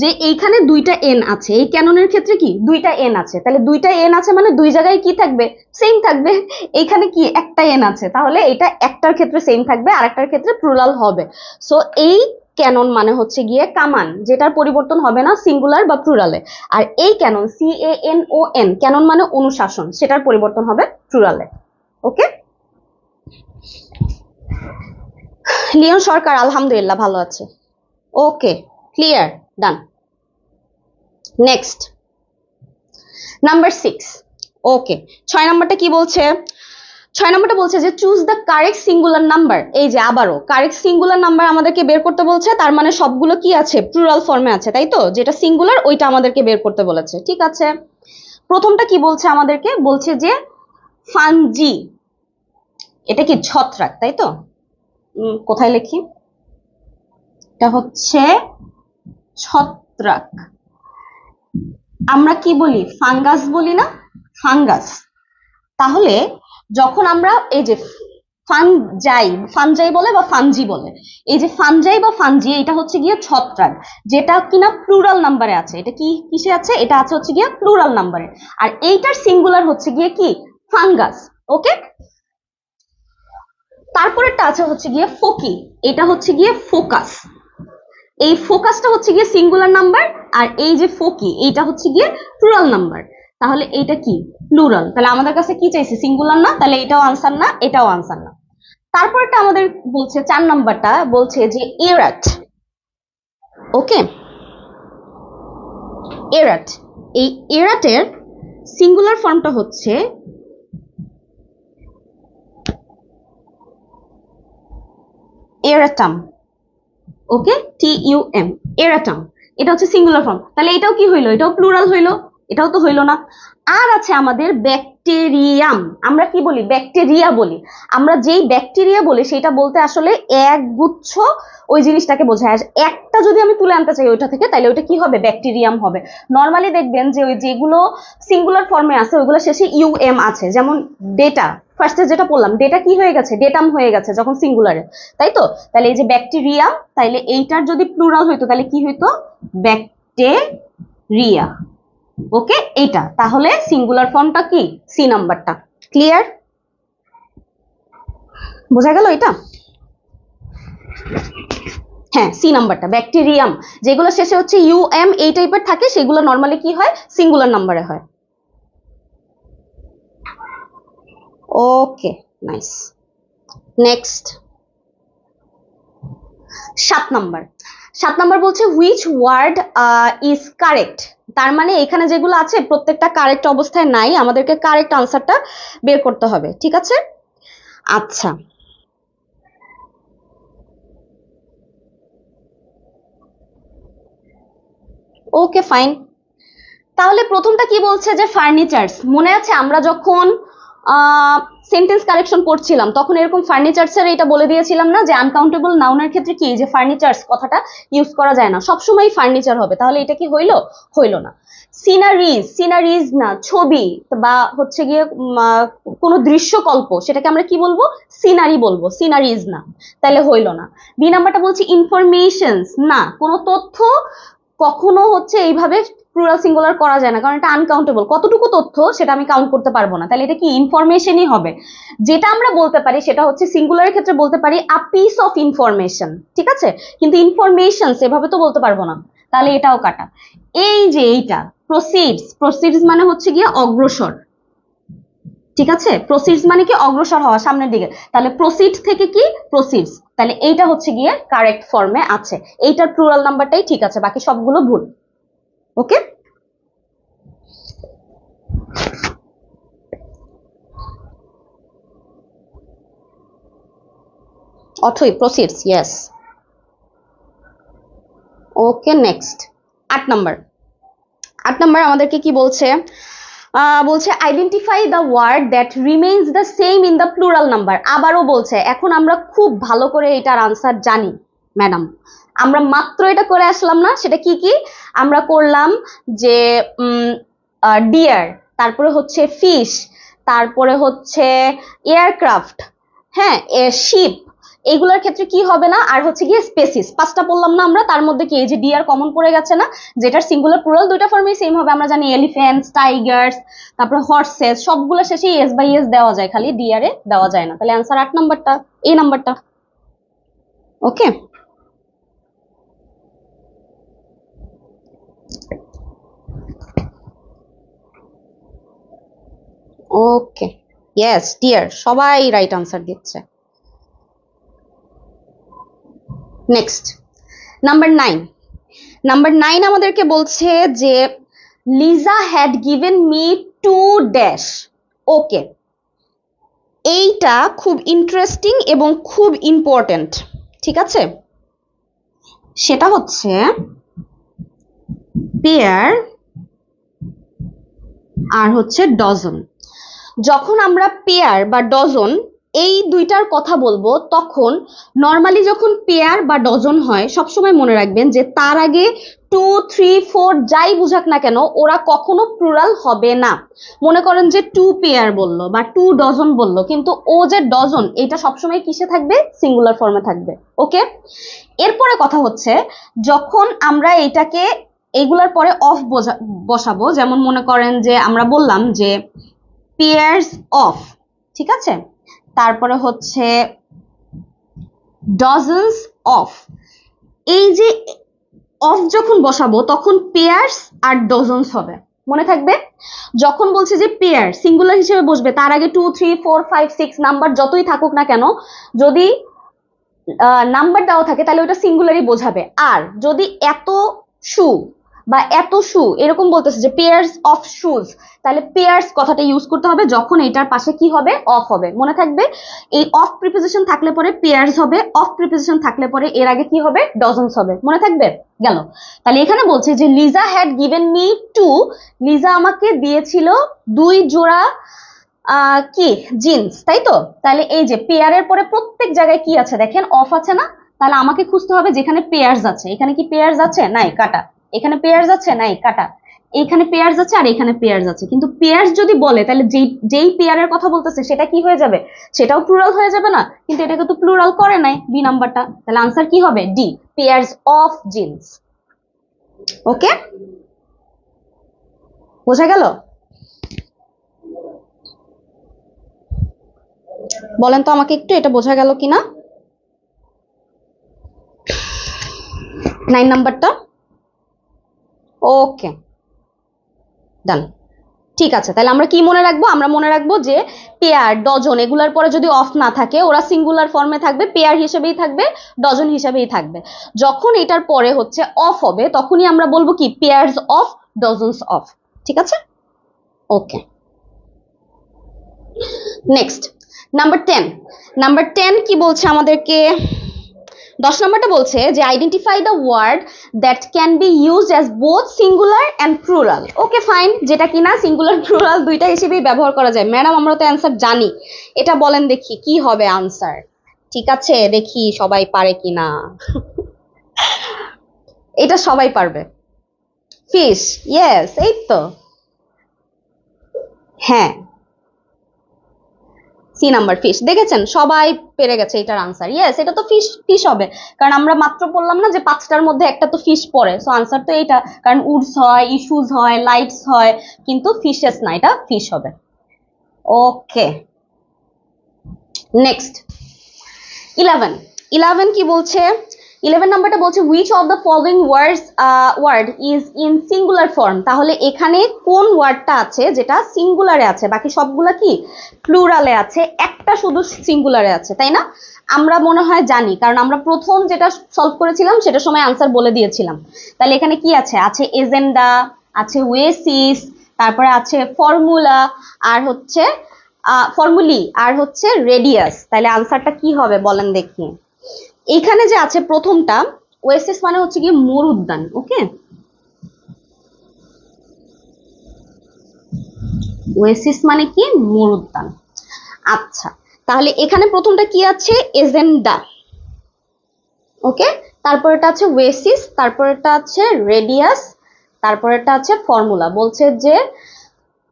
যে এইখানে দুইটা এন আছে, এই ক্যাননের ক্ষেত্রে কি দুইটা এন আছে, তাহলে দুইটা এন আছে মানে দুই জায়গায় কি থাকবে? সেম থাকবে। এইখানে কি একটা এন আছে, তাহলে এটা একটার ক্ষেত্রে সেম থাকবে, আরেকটার ক্ষেত্রে প্লুরাল হবে। সো এই ক্যানন মানে হচ্ছে গিয়ে কামান, যেটার পরিবর্তন হবে না সিঙ্গুলার বা প্লুরালে। আর এই ক্যানন CANON, ক্যানন মানে অনুশাসন, সেটার পরিবর্তন হবে প্লুরালে। ওকে, লিওন সরকার আলহামদুলিল্লাহ ভালো আছে। Okay, clear, done. Next number 6। Okay, 6 নাম্বারটা কি বলছে? 6 নাম্বারটা বলছে যে choose the correct singular number. এই যে আবারও কারেক্ট সিঙ্গুলার নাম্বার আমাদেরকে বের করতে বলছে, তার মানে সবগুলো কি আছে? প্লুরাল ফর্মে আছে তাই তো, যেটা সিঙ্গুলার ওইটা আমাদেরকে বের করতে বলেছে, ঠিক আছে? প্রথমটা কি বলছে আমাদেরকে? বলছে যে ফানজি, এটা কি ছত্রাক তাই তো? কোথায় লিখি? এটা হচ্ছে ছত্রাক। আমরা কি বলি? ফাঙ্গাস বলি না? ফাঙ্গাস। তাহলে যখন আমরা এই যে ফানজাই বলে বা ফানজি বলে, এই যে ফানজাই বা ফানজি, এটা হচ্ছে গিয়ে ছত্রাক, যেটা কিনা প্লুরাল নাম্বারে আছে। এটা কি কিসে আছে? এটা আছে হচ্ছে গিয়ে প্লুরাল নাম্বারে। আর এইটার সিঙ্গুলার হচ্ছে গিয়ে কি? ফাঙ্গাস। ওকে, তারপরেরটা আছে হচ্ছে গিয়ে ফকি, এটা হচ্ছে গিয়ে ফোকাস। এই ফোকাসটা হচ্ছে গিয়ে সিঙ্গুলার নাম্বার, আর এই যে ফকি এইটা হচ্ছে গিয়ে প্লুরাল নাম্বার। তাহলে এইটা কি? প্লুরাল। তাহলে আমাদের কাছে কি চাইছে? সিঙ্গুলার না, তাহলে এটাও আনসার না, এটাও আনসার না। তারপরটা আমাদের বলছে 4 নাম্বারটা বলছে যে এরাট। ওকে, এরাট, এই এরাটের সিঙ্গুলার ফর্মটা হচ্ছে এরাটাম। ওকে, TUM, এরাটাম, এটা হচ্ছে সিঙ্গুলার ফর্ম। তাহলে এটাও কি হইলো? এটাও প্লুরাল হইলো, এটাও তো হইলো না। আর আছে আমাদের ব্যাকটেরিয়াম। আমরা কি বলি? ব্যাকটেরিয়া বলি। আমরা যেই ব্যাকটেরিয়া বলি সেটা বলতে আসলে এক গুচ্ছ ওই জিনিসটাকে বোঝায়। একটা যদি আমি তুলে আনতে চাই ওইটা থেকে, তাহলে ওইটা কি হবে? ব্যাকটেরিয়াম হবে। নর্মালি দেখবেন যে ওই যেগুলো সিঙ্গুলার ফর্মে আছে ওইগুলো শেষে UM আছে, যেমন ডেটা, ফার্স্টে যেটা বললাম, ডেটা কি হয়ে গেছে? ডেটাম হয়ে গেছে যখন সিঙ্গুলারে, তাই তো? তাহলে এই যে ব্যাকটেরিয়াম, তাইলে এইটার যদি প্লুরাল হইতো তাহলে কি হইতো? ব্যাকটেরিয়া। ওকে, এইটা তাহলে সিঙ্গুলার ফর্মটা কি? সি নাম্বারটা। ক্লিয়ার? বোঝা গেল এটা? হ্যাঁ, সি নাম্বারটা ব্যাকটেরিয়াম, যেগুলো শেষে হচ্ছে ইউএম এই টাইপের থাকে সেগুলো নর্মালি কি হয়, সিঙ্গুলার নাম্বারে হয়। ওকে, নাইস। Next 7 number. 7 নাম্বার বলছে হুইচ ওয়ার্ড ইজ কারেক্ট। তার মানে এখানে যেগুলো আছে প্রত্যেকটা কারেক্ট অবস্থায় নাই, আমাদেরকে কারেক্ট আনসারটা বের করতে হবে, ঠিক আছে? আচ্ছা, ওকে ফাইন। তাহলে প্রথমটা কি বলছে যে ফার্নিচার্স। মনে আছে আমরা যখন সেন্টেন্স কারেকশন করছিলাম তখন এরকম ফার্নিচার্স এর এটা বলে দিয়েছিলাম না যে আনকাউন্টেবল নাউনের ক্ষেত্রে কি যে ফার্নিচার্স কথাটা ইউজ করা যায় না, সবসময় ফার্নিচার হবে। তাহলে এটা কি হইলো? হইলো না। সিনারিজ, সিনারিজ না, ছবি বা হচ্ছে গিয়ে কোনো দৃশ্যকল্প, সেটাকে আমরা কি বলবো? সিনারি বলবো, সিনারিজ না। তাহলে হইলো না। বি নাম্বারটা বলছি ইনফরমেশনস না, কোনো তথ্য কখনো হচ্ছে এইভাবে প্লুরাল সিঙ্গুলার করা যায় না, কারণ এটা আনকাউন্টেবল। কতটুকু তথ্য সেটা আমি কাউন্ট করতে পারবো না, তাহলে এটা কি ইনফরমেশনই হবে। যেটা আমরা বলতে পারি সেটা হচ্ছে সিঙ্গুলারের ক্ষেত্রে বলতে পারি আ পিস অফ ইনফরমেশন, ঠিক আছে? কিন্তু ইনফরমেশন এভাবে তো বলতে পারবো না, তাহলে এটাও কাটা। এই যে এইটা প্রসিডস, প্রসিডস মানে হচ্ছে গিয়ে অগ্রসর, ঠিক আছে? প্রসিডস মানে কি অগ্রসর হওয়া সামনের দিকে, তাহলে প্রসিড থেকে কি প্রসিডস, তাহলে এইটা হচ্ছে গিয়ে কারেক্ট ফর্মে আছে। এইটার প্লুরাল নাম্বারটাই ঠিক আছে, বাকি সবগুলো ভুল। Okay, Athoi proceeds, yes. Okay, next 8 number. 8 number আমাদেরকে কি বলছে? বলছে identify the word that remains the same in the plural number. আবারও বলছে, এখন আমরা খুব ভালো করে এটার আনসার জানি ম্যাডাম, আমরা মাত্র এটা করে আসলাম না? সেটা কি কি আমরা করলাম? যে ডিয়ার, তারপরে হচ্ছে ফিশ, তারপরে হচ্ছে এয়ারক্রাফট, হ্যাঁ, শিপ, এইগুলোর ক্ষেত্রে কি হবে না? আর হচ্ছে গিয়ে স্পেসিস, 5টা বললাম না আমরা? তার মধ্যে কি এই যে ডিয়ার কমন পড়ে গেছে না, যেটার সিঙ্গুলার প্লুরাল দুইটা ফর্মেই সেম হবে। আমরা জানি এলিফ্যান্টস, টাইগার্স, তারপরে হর্সেস, সবগুলো শেষে এস বাই এস দেওয়া যায়, খালি ডিয়ারে দেওয়া যায় না। তাহলে অ্যান্সার 8 নাম্বারটা, এই নাম্বারটা। ওকে, ওকে, ইয়েস ডিয়ার, সবাই রাইট আনসার দিচ্ছে। Next number 9। নাম্বার 9 আমাদেরকে বলছে যে Liza had given me 2 dash. Okay, এইটা খুব ইন্টারেস্টিং এবং খুব ইম্পর্টেন্ট, ঠিক আছে? সেটা হচ্ছে পেয়ার আর হচ্ছে ডজন। যখন আমরা পেয়ার বা ডজন এই দুইটার কথা বলবো তখন নর্মালি যখন পেয়ার বা ডজন হয় সবসময় মনে রাখবেন যে তার আগে 2, 3, 4 যাই বুঝাক না কেন ওরা কখনো প্লুরাল হবে না। মনে করেন যে 2 পেয়ার বললো বা 2 ডজন বললো, কিন্তু ও যে ডজন এটা সবসময় কিসে থাকবে? সিঙ্গুলার ফর্মে থাকবে। ওকে, এরপরে কথা হচ্ছে যখন আমরা এটাকে এগুলার পরে অফ বসাবো, যেমন মনে করেন যে আমরা বললাম যে পেয়ার্স অফ, ঠিক আছে? তারপরে হচ্ছে ডজনস অফ। এই যে অফ যখন বসাবো তখন পেয়ার্স আর ডজনস হবে, মনে থাকবে? যখন বলছে যে পেয়ার সিঙ্গুলার হিসেবে বসবে তার আগে 2, 3, 4, 5, 6 নাম্বার যতই থাকুক না কেন, যদি নাম্বার দেওয়া থাকে তাহলে ওটা সিঙ্গুলারই বোঝাবে। আর যদি এত শু বা এত শু এরকম বলতেছে যে পেয়ার্স অফ শুজ, তাহলে পেয়ার্স কথাটা ইউজ করতে হবে যখন এটার পাশে কি হবে? অফ হবে, মনে থাকবে? এই অফ প্রিপোজিশন থাকলে পরে পেয়ার্স হবে, অফ প্রিপোজিশন থাকলে পরে এর আগে কি হবে? ডজনস হবে, মনে থাকবে? গেল। তাহলে এখানে বলছে যে Liza had given me 2, Liza আমাকে দিয়েছিল 2 জোড়া কি জিন্স, তাই তো? তাহলে এই যে পেয়ারের পরে প্রত্যেক জায়গায় কি আছে দেখেন? অফ আছে না? তাহলে আমাকে খুঁজতে হবে যেখানে পেয়ার্স আছে, এখানে কি পেয়ার্স আছে? নাই, কাটা। এখানে পেয়ার্স আছে? নাই, কাটা। এইখানে পেয়ার্স আছে আর এখানে পেয়ার্স আছে, কিন্তু পেয়ার্স যদি বলে তাহলে যেই পেয়ারের কথা বলতেছে সেটা কি হয়ে যাবে? সেটাও প্লুরাল হয়ে যাবে না? কিন্তু এটাকে তো প্লুরাল করে নাই বি নাম্বারটা, তাহলে আনসার কি হবে? D, pairs of jeans. Okay, বোঝা গেল? বলেন তো আমাকে একটু, এটা বোঝা গেল কিনা? 9 নাম্বারটা। ওকে, ডান। ঠিক আছে, তাহলে আমরা কি মনে রাখবো? আমরা মনে রাখবো যে পেয়ার, ডজন এগুলার পরে যদি অফ না থাকে ওরা সিঙ্গুলার ফর্মে থাকবে, পেয়ার হিসেবেই থাকবে, ডজন হিসেবেই থাকবে। যখন এটার পরে হচ্ছে অফ হবে তখনই আমরা বলবো কি পেয়ার্স অফ, ডজনস অফ। ঠিক আছে, ওকে। Next number 10। নাম্বার 10 কি বলছে আমাদেরকে? 10 নম্বরটা বলছে যে identify the word that can be used as both singular and plural. Okay fine, যেটা কিনা সিঙ্গুলার প্লুরাল দুইটা হিসেবেই ব্যবহার করা যায়। ম্যাডাম আমরা তো অ্যান্সার জানি, এটা বলেন দেখি কি হবে আনসার। ঠিক আছে, দেখি সবাই পারে কিনা। এটা সবাই পারবে। ফিশ, ইয়েস, এই তো। হ্যাঁ, সি নাম্বার ফিশ। দেখেছেন সবাই পেরে গেছে এটার আনসার। ইয়েস, এটা তো ফিশ, ফিশ হবে, কারণ আমরা মাত্র বললাম না যে 5টার মধ্যে একটা তো ফিশ পড়ে, সো আনসার তো এইটা। কারণ উডস হয়, ইস্যুস হয়, লাইটস হয়, কিন্তু ফিশেস না, এটা ফিশ হবে। ওকে, নেক্সট 11। 11 কি বলছে? 11 নাম্বারটা বলছে which of the following word is in singular form। তাহলে এখানে কোন ওয়ার্ডটা আছে যেটা সিঙ্গুলারে আছে, বাকি সবগুলা কি প্লুরালে আছে, একটা শুধু সিঙ্গুলারে আছে, তাই না? আমরা মনে হয় জানি, কারণ আমরা প্রথম যেটা সলভ করেছিলাম সেটার সময় আনসার বলে দিয়েছিলাম। তাহলে এখানে কি আছে? আছে এজেন্ডা, আছে ওয়েসিস, তারপরে আছে ফর্মুলা, আর হচ্ছে ফর্মুলি, আর হচ্ছে রেডিয়াস। তাহলে আনসারটা কি হবে বলেন দেখি। এইখানে যে আছে প্রথমটা ওয়েসিস মানে হচ্ছে কি মরুদ্যান। ওকে, ওয়েসিস মানে কি মরুদ্যান। আচ্ছা, তাহলে এখানে প্রথমটা কি আছে? এজেন্ডা। ওকে, তারপরটা আছে ওয়েসিস, তারপরটা আছে রেডিয়াস, তারপরটা আছে ফর্মুলা। বলছে যে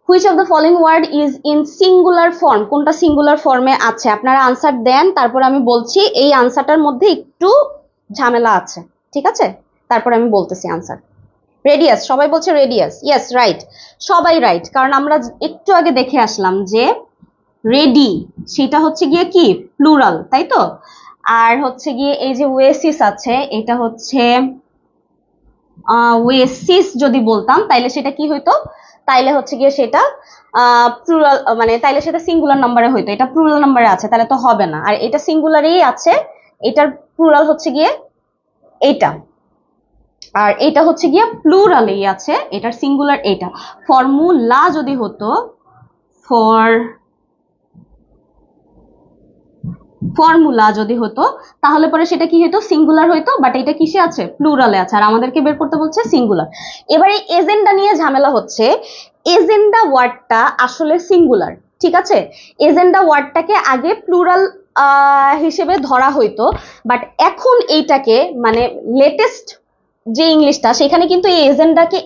which of the following word is in singular form, কোনটা সিঙ্গুলার ফর্মে আছে? আপনারা আনসার দেন, তারপর আমি বলছি। এই আনসারটার মধ্যে একটু ঝামেলা আছে, ঠিক আছে? তারপর আমি বলতেছি আনসার। রেডিয়াস, সবাই বলছে রেডিয়াস। ইয়েস, রাইট, সবাই রাইট, কারণ আমরা একটু আগে দেখে আসলাম যে রেডি সেটা হচ্ছে গিয়ে কি প্লুরাল, তাই তো? আর হচ্ছে গিয়ে এই যে ওয়েসিস আছে, এটা হচ্ছে ওয়েসিস যদি বলতাম তাইলে সেটা কি হইতো? তাইলে হচ্ছে গিয়ে সেটা প্লুরাল, মানে তাইলে সেটা সিঙ্গুলার নাম্বারে হইতো। এটা প্লুরাল নাম্বারে আছে, তাহলে তো হবে না। আর এটা সিঙ্গুলারেই আছে, এটার প্লুরাল হচ্ছে গিয়ে এইটা, আর এটা হচ্ছে গিয়ে প্লুরালেই আছে, এটার সিঙ্গুলার এটা। ফর্মুলা যদি হতো, ফর্মুলা যদি হতো তাহলে পরে সেটা কি হতো? সিঙ্গুলার হইতো, বাট এটা কিসে আছে? প্লুরালে আছে, আর আমাদেরকে বের করতে বলছে সিঙ্গুলার। এবারে এজেন্ডা নিয়ে ঝামেলা হচ্ছে। এজেন্ডা ওয়ার্ডটা আসলে সিঙ্গুলার, ঠিক আছে? এজেন্ডা ওয়ার্ডটাকে আগে প্লুরাল হিসেবে ধরা হইতো, বাট এখন এইটাকে মানে লেটেস্ট যে ইংলিশটা, সেখানে কিন্তু এই এজেন্ডাকে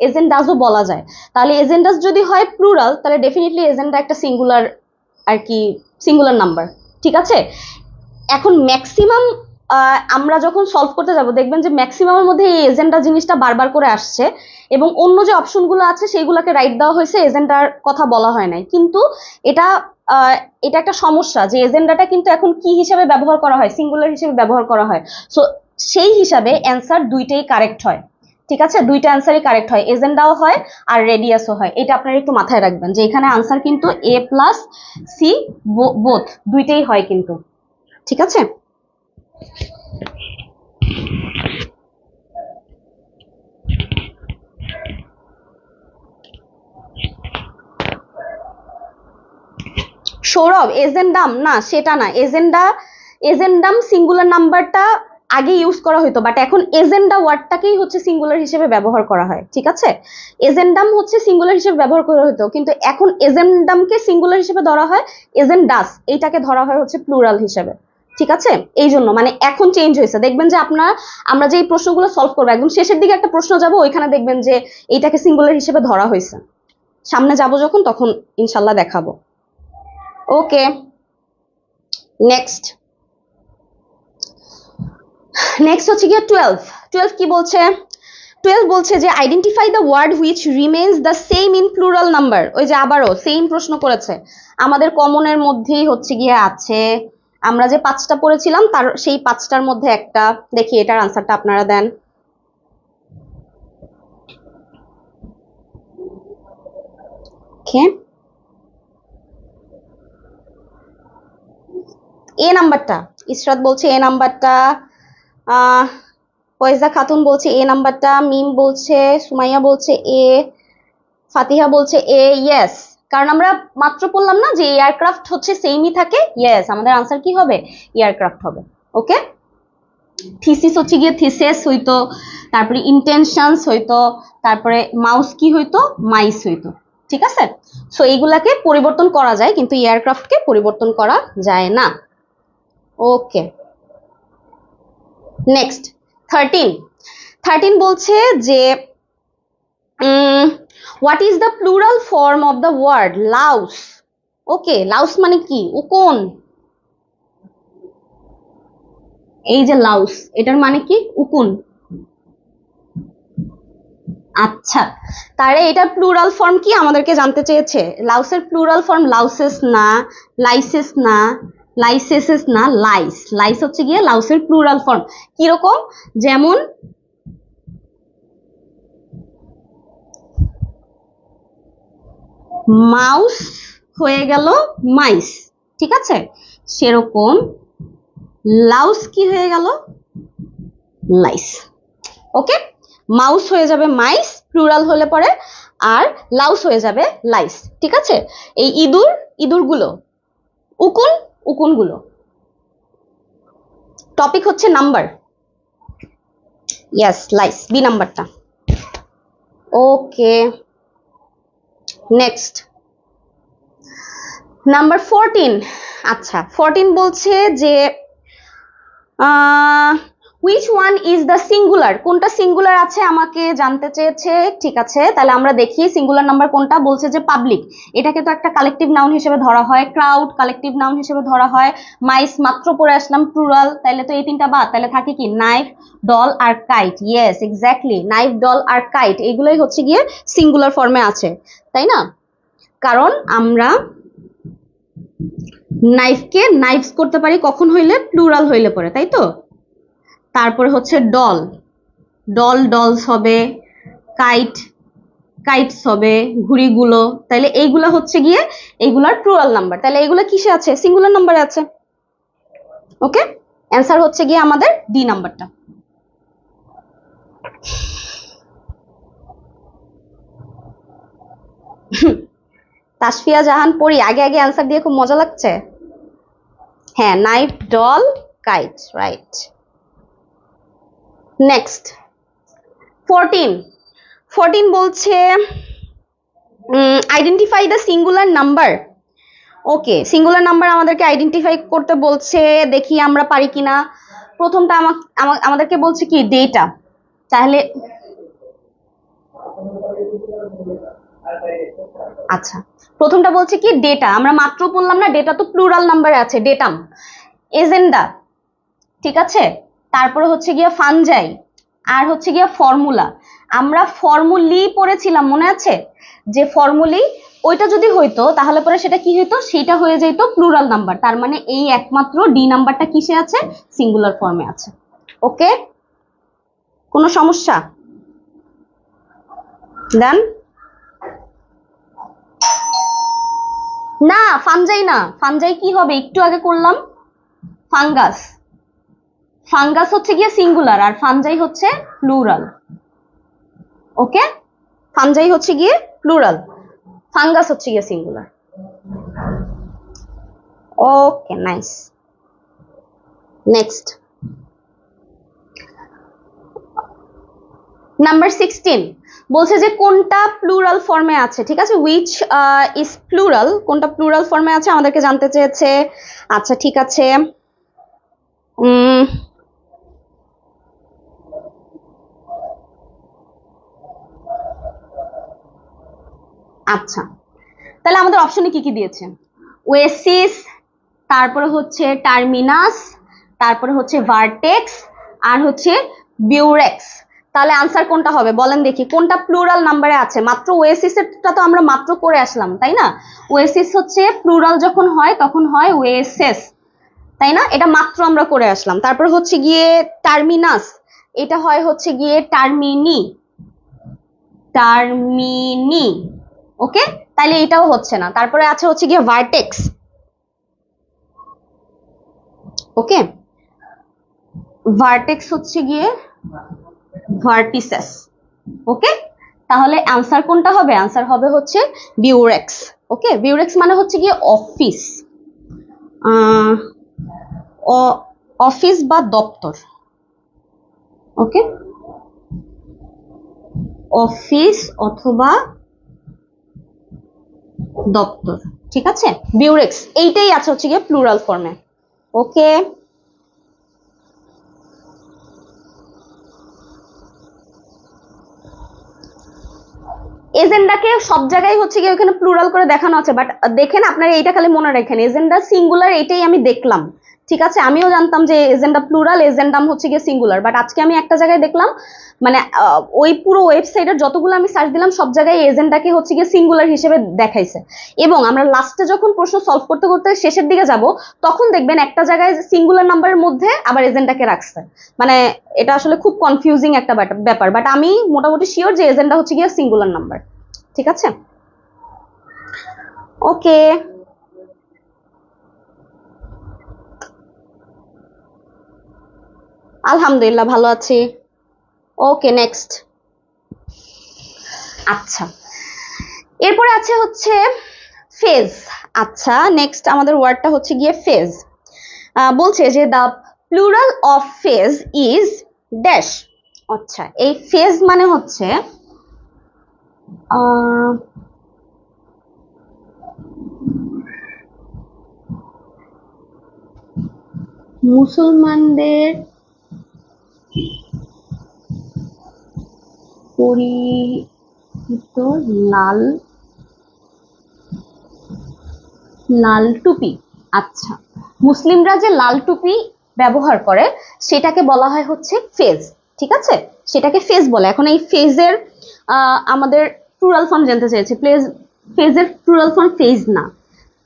এজেন্ডাজও বলা যায়। তাহলে এজেন্ডাস যদি হয় প্লুরাল, তাহলে ডেফিনেটলি এজেন্ডা একটা সিঙ্গুলার আর কি, সিঙ্গুলার নাম্বার, ঠিক আছে? এখন ম্যাক্সিমাম আমরা যখন সলভ করতে যাব দেখবেন যে ম্যাক্সিমামের মধ্যে এই এজেন্ডা জিনিসটা বারবার করে আসছে, এবং অন্য যে অপশনগুলো আছে সেইগুলোকে রাইট দেওয়া হয়েছে, এজেন্ডার কথা বলা হয় নাই। কিন্তু এটা এটা একটা সমস্যা যে এজেন্ডাটা কিন্তু এখন কি হিসেবে ব্যবহার করা হয়? সিঙ্গুলার হিসেবে ব্যবহার করা হয়। সো সেই হিসাবে অ্যান্সার দুইটাই কারেক্ট হয়, ঠিক আছে? দুইটা অ্যান্সারই কারেক্ট হয়, এজেন্ডাও হয় আর রেডিয়াসও হয়। এটা আপনারা একটু মাথায় রাখবেন যে এখানে আনসার কিন্তু এ প্লাস সি বোথ দুইটাই হয় কিন্তু, ঠিক আছে? সৌরভ, এজেন্ডাম না, সেটা না। এজেন্ডাম সিঙ্গুলার নাম্বারটা আগে ইউজ করা হতো, বাট এখন এজেন্ডা ওয়ার্ডটাকেই হচ্ছে সিঙ্গুলার হিসেবে ব্যবহার করা হয়, ঠিক আছে? এজেন্ডাম হচ্ছে সিঙ্গুলার হিসেবে ব্যবহার করা হতো, কিন্তু এখন এজেন্ডামকে সিঙ্গুলার হিসেবে ধরা হয়, এজেন্ডাস এইটাকে ধরা হয় হচ্ছে প্লুরাল হিসেবে, ঠিক আছে? এই জন্য মানে এখন চেঞ্জ হয়েছে। দেখবেন যে আমরা যে এই প্রশ্নগুলো সলভ করবো একদম শেষের দিকে একটা প্রশ্ন যাবো, ওইখানে দেখবেন যে এইটাকে সিঙ্গুলার হিসেবে ধরা হয়েছে। সামনে যাব যখন, তখন ইনশাল্লাহ দেখাবো। ওকে, নেক্সট হচ্ছে গিয়ে 12 কি বলছে? 12 বলছে যে identify the word which remains the same in plural number. ওই যে আবারও সেম প্রশ্ন করেছে, আমাদের কমনের মধ্যেই হচ্ছে গিয়ে আছে, আমরা যে 5টা পড়েছিলাম তার সেই 5টার মধ্যে একটা। দেখি এটার আনসারটা আপনারা দেন। ওকে, এ নাম্বারটা, ইসরাত বলছে এ নাম্বারটা, ফয়েজা খাতুন বলছে এ নাম্বারটা, মিম বলছে, সুমাইয়া বলছে এ, ফাতিহা বলছে এ। ইয়েস, কারণ আমরা মাত্র বললাম না যে এয়ারক্রাফট হচ্ছে সেমই থাকে। ইয়েস, আমাদের আনসার কি হবে? এয়ারক্রাফট হবে। ওকে, থিসিস হচ্ছে গিয়ে থিসেস হইতো, তারপরে ইন্টেনশনস হইতো, তারপরে মাউস কি হইতো? মাইস হইতো। ঠিক আছে, সো এইগুলাকে পরিবর্তন করা যায় কিন্তু এয়ারক্রাফটকে পরিবর্তন করা যায় না। ওকে, নেক্সট 13 বলছে যে what is the plural form of the word louse. Okay, louse মানে কি? উকুন। এই যে লাউস, এটার মানে কি? উকুন। আচ্ছা, তাহলে এটার প্লুরাল ফর্ম কি আমাদেরকে জানতে চেয়েছে। লাউসের প্লুরাল ফর্ম লাউসেস না, লাইসেস না, লাইসেসেস না, লাইস। লাইস হচ্ছে গিয়ে লাউসের প্লুরাল ফর্ম। কিরকম? যেমন মাউস হয়ে গেল মাইস, ঠিক আছে, সেরকম লাউস কি হয়ে গেল? লাইস। ওকে, মাউস হয়ে যাবে মাইস প্লুরাল হলে পরে, আর লাউস হয়ে যাবে লাইস। ঠিক আছে, এই ইঁদুর, ইঁদুরগুলো, উকুন, উকুনগুলো। টপিক হচ্ছে নাম্বার। ইয়েস, লাইস, বি নাম্বারটা। ওকে, নেক্সট নাম্বার 14। আচ্ছা, 14 বলছে যে which one is the singular. কোনটা সিঙ্গুলার আছে আমাকে জানতে চেয়েছে। ঠিক আছে, তাহলে আমরা দেখি সিঙ্গুলার নাম্বার কোনটা। বলছে যে পাবলিক, এটাকে তো একটা কালেকটিভ নাউন হিসেবে ধরা হয়, ক্রাউড কালেকটিভ নাউন হিসেবে ধরা হয়, মাইস মাত্র পড়ে আসলাম প্লুরাল, তাহলে তো এই তিনটা বাদ, তাহলে থাকে কি নাইফ, ডল আর kite. Yes, exactly, knife, doll আর কাইট এইগুলোই হচ্ছে গিয়ে সিঙ্গুলার ফর্মে আছে, তাই না? কারণ আমরা নাইফকে নাইফস করতে পারি কখন হইলে? প্লুরাল হইলে পরে, তাই তো। তারপরে হচ্ছে ডল, ডল ডলস হবে, কাইট কাইটস হবে, ঘুড়িগুলো। তাহলে এইগুলা হচ্ছে গিয়ে এইগুলার প্লুরাল নাম্বার, তাহলে এইগুলা কিসে আছে? সিঙ্গুলার নাম্বারে আছে। ওকে, অ্যান্সার হচ্ছে গিয়ে আমাদের ডি নাম্বারটা। তাসফিয়া জাহান পড়ি, আগে আগে অ্যান্সার দিয়ে খুব মজা লাগছে। হ্যাঁ, knife, doll, kite, right. Next 14 বলছে identify the singular number. Okay, singular number আমাদেরকে আইডেন্টিফাই করতে বলছে, দেখি আমরা পারি কিনা। প্রথমটা আমাদেরকে বলছে কি? ডেটা। তাহলে আচ্ছা, প্রথমটা বলছে কি? ডেটা। আমরা মাত্র বললাম না ডেটা তো প্লুরাল নাম্বারে আছে, ডেটাম। এজেন্ডা, ঠিক আছে, তারপরে হচ্ছে গিয়া ফানজাই, আর হচ্ছে গিয়া ফর্মুলা। আমরা ফর্মুলি পড়েছিলাম, মনে আছে? যে ফর্মুলি, ওইটা যদি হইতো তাহলে পরে সেটা কি হইতো? সেটা হয়ে যেত প্লুরাল নাম্বার। তার মানে এই একমাত্র ডি নাম্বারটা কিসে আছে? সিঙ্গুলার ফর্মে আছে। ওকে, কোনো সমস্যা? দেন না, ফানজাই না, ফানজাই কি হবে? একটু আগে করলাম ফাঙ্গাস। ফাঙ্গাস হচ্ছে গিয়ে সিঙ্গুলার আর ফানজাই হচ্ছে প্লুরাল। ওকে, ফানজাই হচ্ছে গিয়ে প্লুরাল, ফাঙ্গাস হচ্ছে গিয়ে সিঙ্গুলার। ওকে, নাইস। নেক্সট নাম্বার 16 বলছে যে কোনটা প্লুরাল ফর্মে আছে। ঠিক আছে, হুইচ ইজ প্লুরাল, কোনটা প্লুরাল ফর্মে আছে আমাদেরকে জানতে চেয়েছে। আচ্ছা, ঠিক আছে, আচ্ছা, তাহলে আমাদের অপশনে কি কি দিয়েছে? ওয়েসিস, তারপরে হচ্ছে টার্মিনাস, তারপরে হচ্ছে ভার্টেক্স, আর হচ্ছে বিউরেক্স। তাহলে আনসার কোনটা হবে বলেন দেখি, কোনটা প্লুরাল নাম্বারে আছে? মাত্র ওয়েসিসটা তো আমরা মাত্র করে আসলাম, তাই না? ওয়েসিস হচ্ছে প্লুরাল যখন হয় তখন হয় ওয়েসেস, তাই না? এটা মাত্র আমরা করে আসলাম। তারপর হচ্ছে গিয়ে টার্মিনাস, এটা হয় হচ্ছে গিয়ে টার্মিনি, টার্মিনি। ওকে, তাহলে এটাও হচ্ছে না। তারপরে আছে হচ্ছে গিয়ে ভার্টেক্স। ওকে, ভার্টেক্স হচ্ছে গিয়ে ভার্টিসেস। ওকে, তাহলে আনসার কোনটা হবে? আনসার হবে হচ্ছে বিউরেক্স। ওকে, বিউরেক্স মানে হচ্ছে গিয়ে অফিস, অফিস বা দপ্তর। ওকে, অফিস অথবা দপ্তর, ঠিক আছে? বিউরেক্স এইটাই আছে হচ্ছে গিয়ে প্লুরাল ফর্মে। ওকে, এজেন্ডাকে সব জায়গায় হচ্ছে গিয়ে ওখানে প্লুরাল করে দেখানো আছে, বাট দেখেন আপনারা এইটা খালি মনে রাখেন, এজেন্ডা সিঙ্গুলার, এটাই আমি দেখলাম। ঠিক আছে, আমিও জানতাম যে এজেন্ডা প্লুরাল, এজেন্ডাম হচ্ছে গিয়ে সিঙ্গুলার, বাট আজকে আমি একটা জায়গায় দেখলাম, মানে ওই পুরো ওয়েবসাইটের যতগুলো আমি সার্চ দিলাম সব জায়গায় এজেন্ডাকে হচ্ছে গিয়ে সিঙ্গুলার হিসেবে দেখাইছে। এবং আমরা লাস্টে যখন প্রশ্ন সলভ করতে করতে শেষের দিকে যাব, তখন দেখবেন একটা জায়গায় সিঙ্গুলার নাম্বারের মধ্যে আবার এজেন্ডাকে রাখছে। মানে এটা আসলে খুব কনফিউজিং একটা ব্যাপার, বাট আমি মোটামুটি শিওর যে এজেন্ডা হচ্ছে গিয়ে সিঙ্গুলার নাম্বার। ঠিক আছে, ওকে। আলহামদুলিল্লাহ ভালো আছি। Okay, next. আচ্ছা, এরপরে আছে হচ্ছে ফেজ। আচ্ছা, নেক্সট আমাদের ওয়ার্ডটা হচ্ছে গিয়ে ফেজ। বলছে যে the plural of phase is dash. আচ্ছা, এই ফেজ মানে হচ্ছে মুসলমানদের পরিহিত লাল লাল টুপি। আচ্ছা, মুসলিমরা যে লাল টুপি ব্যবহার করে সেটাকে বলা হয় হচ্ছে ফেজ। ঠিক আছে, সেটাকে ফেজ বলে। এখন এই ফেজের আমাদের প্লুরাল ফর্ম জানতে চেয়েছে। ফেজের প্লুরাল ফর্ম ফেজ না,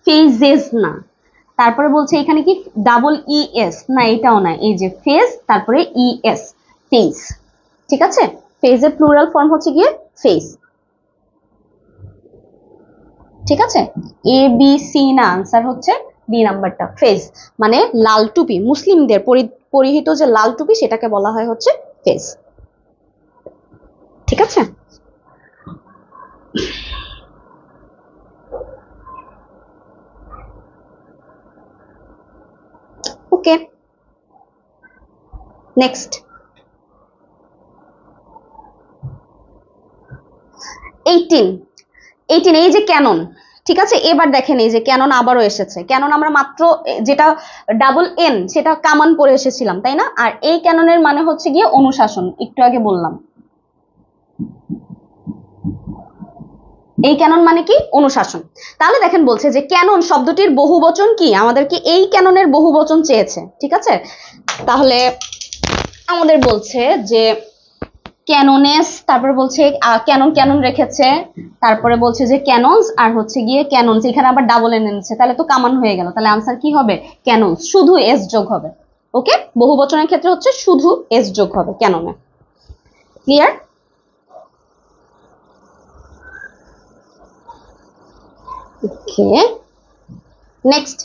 ফেজেস না। তারপরে বলছে এখানে কি ডাবল ই এস না, এটাও না, এই যে ফেজ তারপরে ই এস, ফেজ। ঠিক আছে, ফেজের প্লুরাল ফর্ম হচ্ছে গিয়ে ফেজ। ঠিক আছে, এ বি সি না, আনসার হচ্ছে বি নাম্বারটা, ফেজ। মানে লাল টুপি, মুসলিমদের পরিহিত যে লাল টুপি সেটাকে বলা হয় হচ্ছে ফেজ। ঠিক আছে, ওকে, নেক্সট। 18 এই যে ক্যানন। ঠিক আছে, এবার দেখেন এই যে ক্যানন আবারও এসেছে। ক্যানন আমরা মাত্র যেটা ডাবল এন সেটা কামান পরে এসেছিলাম, তাই না? আর এই ক্যাননের মানে হচ্ছে গিয়ে অনুশাসন, একটু আগে বললাম। এই ক্যানন মানে কি? অনুশাসন। তাহলে দেখেন বলছে যে ক্যানন শব্দটির বহুবচন কি, আমাদেরকে এই ক্যাননের বহুবচন চেয়েছে। ঠিক আছে, তাহলে আমাদের বলছে যে ক্যাননেস, তারপরে বলছে ক্যানন ক্যানন রেখেছে, তারপরে বলছে যে ক্যাননস, আর হচ্ছে গিয়ে ক্যাননস, এখানে আবার ডাবল এন এনেছে, তাহলে তো কামান হয়ে গেল। তাহলে আনসার কি হবে? ক্যাননস, শুধু এস যোগ হবে। ওকে, বহুবচনের ক্ষেত্রে হচ্ছে শুধু এস যোগ হবে ক্যাননে। ক্লিয়ার? ওকে, নেক্সট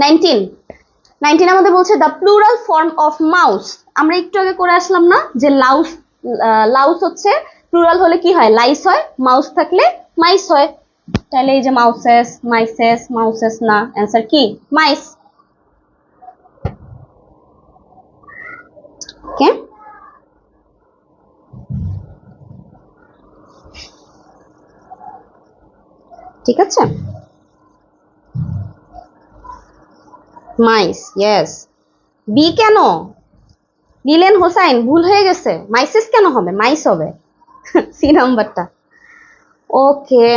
19 আমাদের বলছে the plural form of mouse. আমরা একটু আগে করে আসলাম না যে লাউস, লাউস হচ্ছে প্লুরাল হলে কি হয়? লাইস হয়, মাউস থাকলে মাইস হয়। তাহলে এই যে মাউসেস, মাইসেস, মাউসেস না, অ্যান্সার কি? মাইস। ওকে, ঠিক আছে, মাইস, ইয়েস। বি কেন দিলেন হোসাইন? ভুল হয়ে গেছে, মাইসেস কেন হবে? মাইস হবে। সি নাম্বারটা। ওকে,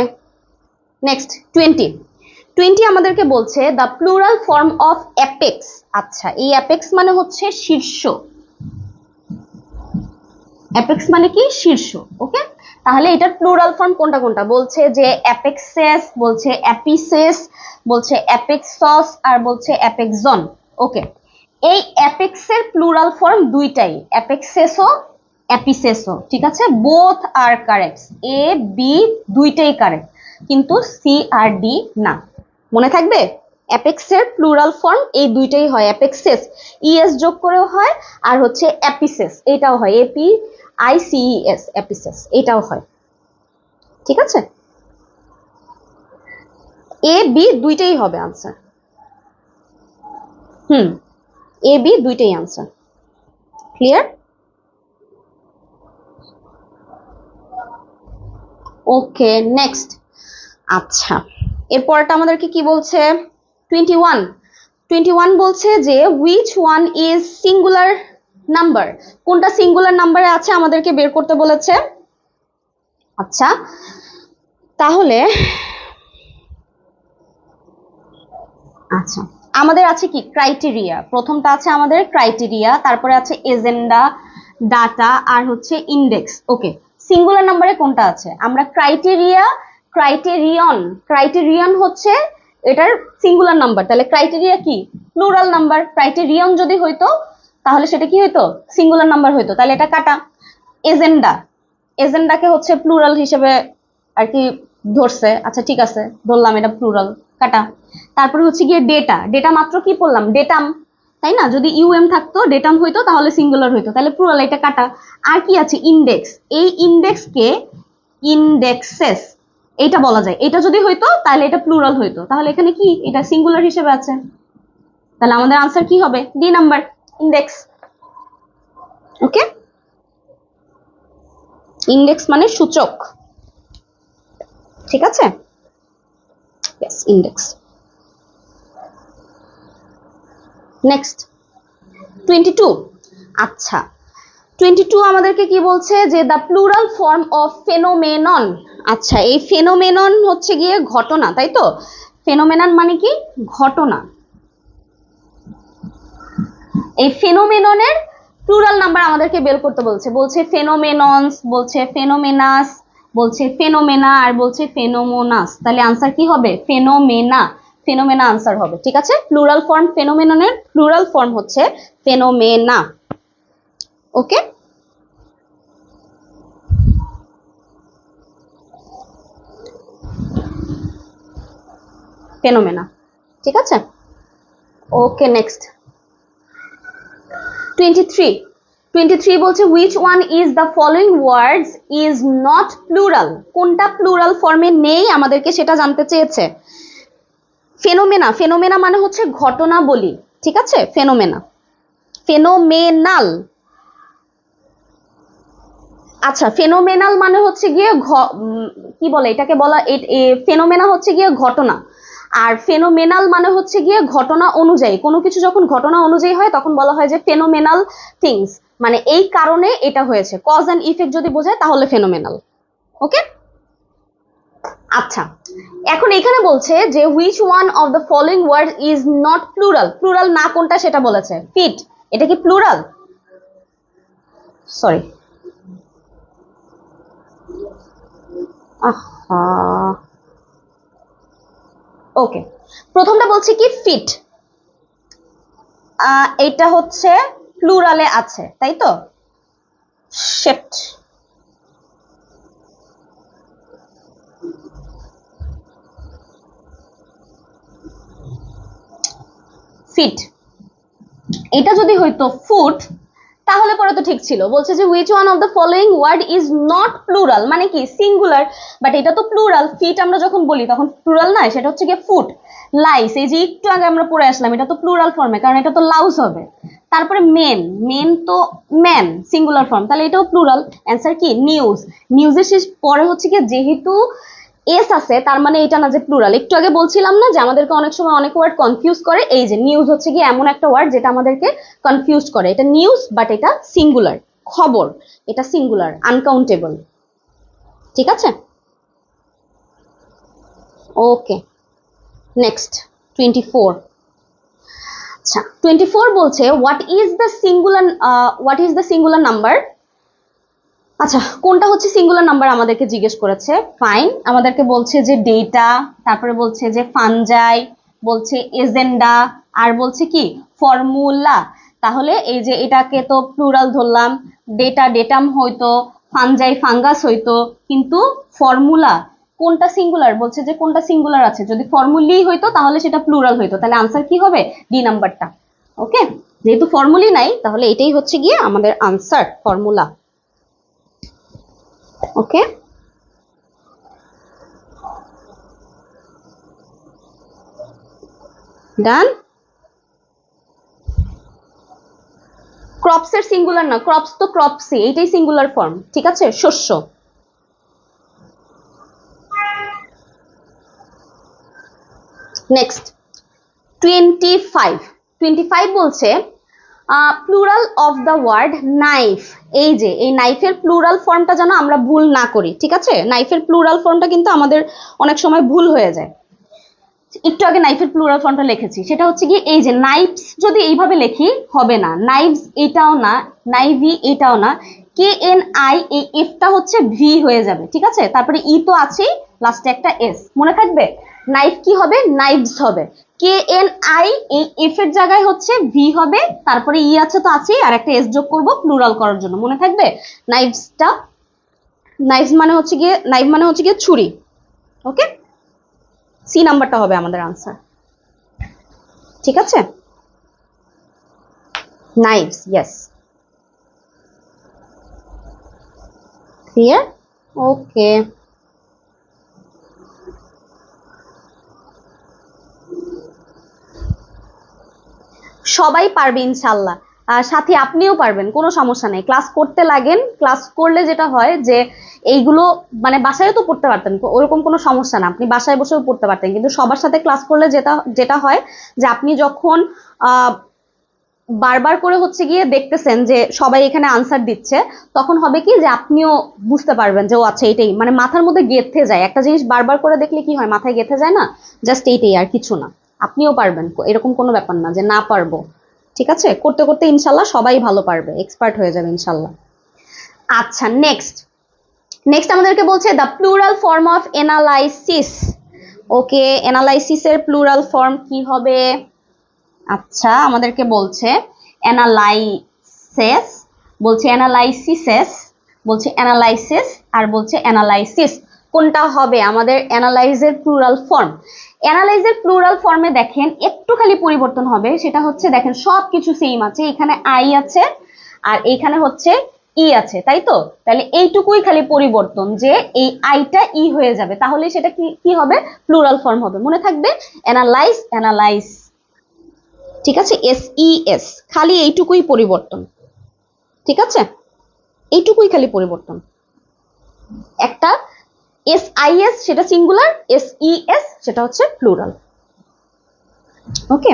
নেক্সট 20 আমাদেরকে বলছে the plural form of apex. আচ্ছা, এই অ্যাপেক্স মানে হচ্ছে শীর্ষ। অ্যাপেক্স মানে কি শীর্ষ। ওকে, তাহলে এটার প্লুরাল ফর্ম কোনটা কোনটা বলছে যে অ্যাপেক্সেস, বলছে অ্যাপিসেস, বলছে অ্যাপেক্সস, আর বলছে অ্যাপেক্সজন। ওকে, এই অ্যাপেক্সের প্লুরাল ফর্ম দুইটাই, অ্যাপেক্সেসও অ্যাপিসেসও, ঠিক আছে, both R correct, A B দুইটাই কারেক্ট, কিন্তু সি আর ডি না। মনে থাকবে, অ্যাপেক্সের প্লুরাল ফর্ম এই দুইটাই হয়, অ্যাপেক্সেস ইএস যোগ করেও হয়, আর হচ্ছে অ্যাপিসেস এটাও হয়, এপি আইসিইএস, অ্যাপিসেস এটাও হয়, ঠিক আছে। এ বি দুইটাই হবে আনসার। এ বি দুইটাই আনসার। ক্লিয়ার? ওকে, নেক্সট। আচ্ছা, এরপরটা আমাদেরকে কি বলছে? 21 21 বলছে যে which one is singular number, কোনটা সিঙ্গুলার নাম্বারে আছে আমাদেরকে বের করতে বলেছে। আচ্ছা, তাহলে আচ্ছা আমাদের আছে কি ক্রাইটেরিয়া, প্রথমটা আছে আমাদের ক্রাইটেরিয়া, তারপরে আছে এজেন্ডা, ডাটা, আর হচ্ছে ইন্ডেক্স। ওকে, সিঙ্গুলার নাম্বারে কোনটা আছে? আমরা ক্রাইটেরিয়া, ক্রাইটেরিয়ন হচ্ছে এটার সিঙ্গুলার নাম্বার, তাহলে ক্রাইটেরিয়া কি প্লুরাল নাম্বার, ক্রাইটেরিয়ন যদি হইতো তাহলে সেটা কি হইতো সিঙ্গুলার নাম্বার হইতো, তাহলে এটা কাটা। এজেন্ডা, এজেন্ডাকে হচ্ছে প্লুরাল হিসেবে আর কি ধরছে, আচ্ছা ঠিক আছে ধরলাম এটা প্লুরাল, কাটা। তারপরে হচ্ছে গিয়ে ডেটা, ডেটা মাত্র কি পড়লাম ডেটাম, তাই না, যদি ইউএম থাকতো ডেটাম হইতো তাহলে সিঙ্গুলার হইতো, তাহলে প্লুরাল, এটা কাটা। আর কি আছে ইন্ডেক্স, এই ইন্ডেক্সকে ইন্ডেক্সেস এইটা বলা যায়, এটা যদি হইতো তাহলে এটা প্লুরাল হইতো, তাহলে এখানে কি এটা সিঙ্গুলার হিসেবে আছে, তাহলে আমাদের আনসার কি হবে ডি নাম্বার, ইন্ডেক্স। ওকে, ইন্ডেক্স মানে সূচক, ঠিক আছে, ইয়েস ইন্ডেক্স। নেক্সট 22। আচ্ছা 22 আমাদেরকে কি বলছে যে the plural form of phenomenon. আচ্ছা, এই ফেনোমেনন হচ্ছে গিয়ে ঘটনা, তাই তো, ফেনোমেনন মানে কি ঘটনা, এই ফেনোমেননের প্লুরাল নাম্বার আমাদেরকে বের করতে বলছে, বলছে ফেনোমেননস, বলছে ফেনোমেনাস, বলছে ফেনোমেনা, আর বলছে ফেনোমোনাস, তাহলে আনসার কি হবে ফেনোমেনা, ফেনোমেনা আনসার হবে, ঠিক আছে। প্লুরাল ফর্ম ফেনোমেননের প্লুরাল ফর্ম হচ্ছে ফেনোমেনা। ওকে, ফেনোমেনা, ঠিক আছে। ওকে, নেক্সট 23 23 বলছে which one is the following words is not plural, কোনটা প্লুরাল ফর্মে নেই আমাদেরকে সেটা জানতে চেয়েছে। ফেনোমেনা, ফেনোমেনা মানে হচ্ছে ঘটনা বলি, ঠিক আছে, ফেনোমেনা, ফেনোমেনাল। আচ্ছা, ফেনোমেনাল মানে হচ্ছে গিয়ে কি বলে এটাকে বলা, ফেনোমেনা হচ্ছে গিয়ে ঘটনা, আর ফেনোমেনাল মানে হচ্ছে গিয়ে ঘটনা অনুযায়ী, কোনো কিছু যখন ঘটনা অনুযায়ী হয় তখন বলা হয় যে ফেনোমেনাল থিংস, মানে এই কারণে এটা হয়েছে, কজ অ্যান্ড ইফেক্ট যদি বোঝায় তাহলে ফেনোমেনাল। ওকে, আচ্ছা এখন এখানে বলছে যে which one of the following word is not plural, plural না কোনটা সেটা বলেছে। ফিট, এটা কি প্লুরাল? সরি, আহা, ওকে, প্রথমটা বলছে কি ফিট, এটা হচ্ছে প্লুরালে আছে, তাই তো, শিট, ফিট, এটা যদি হইতো ফুট তাহলে পরে তো ঠিক ছিল, বলছে যে which one of the following word is not plural, মানে কি সিঙ্গুলার, বাট এটা তো প্লুরাল, ফিট আমরা যখন বলি তখন প্লুরাল নয়, সেটা হচ্ছে গিয়ে ফুট। লাইস, এই যে একটু আগে আমরা পড়ে আসলাম, এটা তো প্লুরাল ফর্মে, কারণ এটা তো লাউস হবে। তারপরে মেন, মেন তো ম্যান সিঙ্গুলার ফর্ম, তাহলে এটাও প্লুরাল, অ্যান্সার কি নিউজ। নিউজের শেষ পরে হচ্ছে গিয়ে যেহেতু এস আছে তার মানে এটা না যে প্লুরাল, একটু আগে বলছিলাম না যে আমাদেরকে অনেক সময় অনেক ওয়ার্ড কনফিউজ করে, এই যে নিউজ হচ্ছে গিয়ে এমন একটা ওয়ার্ড যেটা আমাদেরকে কনফিউজ করে, এটা নিউজ বাট এটা সিঙ্গুলার, খবর এটা সিঙ্গুলার, আনকাউন্টেবল, ঠিক আছে। Okay, next 24। আচ্ছা 24 বলছে what is the singular number আচ্ছা, কোনটা হচ্ছে সিঙ্গুলার নাম্বার আমাদেরকে জিজ্ঞেস করেছে। ফাইন, আমাদেরকে বলছে যে ডেটা, তারপরে বলছে যে ফানজাই, বলছে এজেন্ডা, আর বলছে কি ফর্মুলা। তাহলে এই যে এটাকে তো প্লুরাল ধরলাম, ডেটা ডেটাম হইতো, ফানজাই ফাঙ্গাস হইতো, কিন্তু ফর্মুলা কোনটা সিঙ্গুলার, বলছে যে কোনটা সিঙ্গুলার আছে, যদি ফর্মুলি হইতো তাহলে সেটা প্লুরাল হইতো, তাহলে আনসার কি হবে, ডি নাম্বারটা। ওকে, যেহেতু ফর্মুলি নাই তাহলে এটাই হচ্ছে গিয়ে আমাদের আনসার, ফর্মুলা। ওকে, ডান। ক্রপস এর সিঙ্গুলার না, ক্রপস তো ক্রপসই, এইটাই সিঙ্গুলার ফর্ম, ঠিক আছে, শস্য। নেক্সট 25 বলছে plural of the word knife. এই যে এই নাইফের প্লুরাল ফর্মটা যেন আমরা ভুল না করি, ঠিক আছে, নাইফের প্লুরাল ফর্মটা কিন্তু আমাদের অনেক সময় ভুল হয়ে যায়। একটু আগে নাইফের প্লুরাল ফর্মটা লিখেছি, সেটা হচ্ছে কি এই যে নাইফস যদি এইভাবে লিখি হবে না, নাইভস এটাও না, নাইভি এটাও না, কে এন আই এই এফটা হচ্ছে ভি হয়ে যাবে, ঠিক আছে, তারপরে ই তো আছেই, লাস্টে একটা এস, মনে থাকবে। নাইফ কি হবে, নাইভস হবে, কে এন আই এই এফ এর জায়গায় হচ্ছে ভি হবে, তারপরে ই আছে তো আছেই, আর একটা এস যোগ করব প্লুরাল করার জন্য, মনে থাকবে। নাইভসটা, নাইভস মানে হচ্ছে গিয়ে, নাইফ মানে হচ্ছে গিয়ে ছুরি। ওকে, সি নাম্বারটা হবে আমাদের আনসার, ঠিক আছে, নাইভস, ইয়েস, ক্লিয়ার, ওকে। সবাই পারবে ইনশাল্লাহ, সাথে আপনিও পারবেন, কোনো সমস্যা নেই, ক্লাস করতে লাগেন, ক্লাস করলে যেটা হয় যে এইগুলো মানে বাসায় তো পড়তে পারতেন, ওরকম কোনো সমস্যা না, আপনি বাসায় বসেও পড়তে পারতেন, কিন্তু সবার সাথে ক্লাস করলে যেটা যেটা হয় যে আপনি যখন বারবার করে হচ্ছে গিয়ে দেখতেছেন যে সবাই এখানে আনসার দিচ্ছে, তখন হবে কি যে আপনিও বুঝতে পারবেন যে ও আচ্ছা এটাই, মানে মাথার মধ্যে গেঁথে যায়, একটা জিনিস বারবার করে দেখলে কি হয়, মাথায় গেঁথে যায় না, জাস্ট এইটাই, আর কিছু না। আপনিও পারবেন, এরকম কোনো ব্যাপার না যে না পারবো, ঠিক আছে, করতে করতে ইনশাল্লাহ সবাই ভালো পারবে, এক্সপার্ট হয়ে যাবে ইনশাল্লাহ। আচ্ছা, নেক্সট নেক্সট আমাদেরকে বলছে the plural form of analysis. Okay, এনালাইসিসের প্লুরাল ফর্ম কি হবে। আচ্ছা, আমাদেরকে বলছে অ্যানালাইসিস, বলছে অ্যানালাইসিসেস, বলছে অ্যানালাইসিস, আর বলছে অ্যানালাইসিস, কোনটা হবে আমাদের অ্যানালাইজের প্লুরাল ফর্ম। অ্যানালাইজের প্লুরাল ফর্মে দেখেন একটু খালি পরিবর্তন হবে, সেটা হচ্ছে দেখেন সবকিছু সেম আছে, এখানে আই আছে আর এইখানে হচ্ছে ই আছে, তাই তো, তাহলে এইটুকুই খালি পরিবর্তন যে এই আইটা ই হয়ে যাবে, তাহলে সেটা কি কি হবে, প্লুরাল ফর্ম হবে, মনে থাকবে, অ্যানালাইজ অ্যানালাইজ, ঠিক আছে, এস ই এস, খালি এইটুকুই পরিবর্তন, ঠিক আছে, এইটুকুই খালি পরিবর্তন, একটা এস আই এস সেটা সিঙ্গুলার, এস ই এস সেটা হচ্ছে প্লুরাল। ওকে,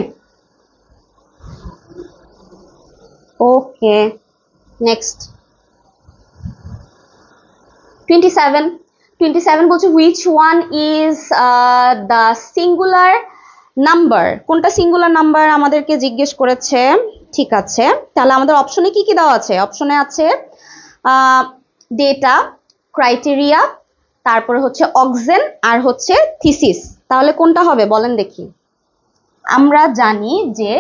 ওকে, নেক্সট 27 বলছে which one is the singular number, কোনটা সিঙ্গুলার নাম্বার আমাদেরকে জিজ্ঞেস করেছে, ঠিক আছে, তাহলে আমাদের অপশনে কি কি দেওয়া আছে, অপশনে আছে ডেটা, ক্রাইটেরিয়া, তারপরে হচ্ছে অক্সেন, আর হচ্ছে থিসিস, তাহলে কোনটা হবে বলেন দেখি। আমরা জানি যে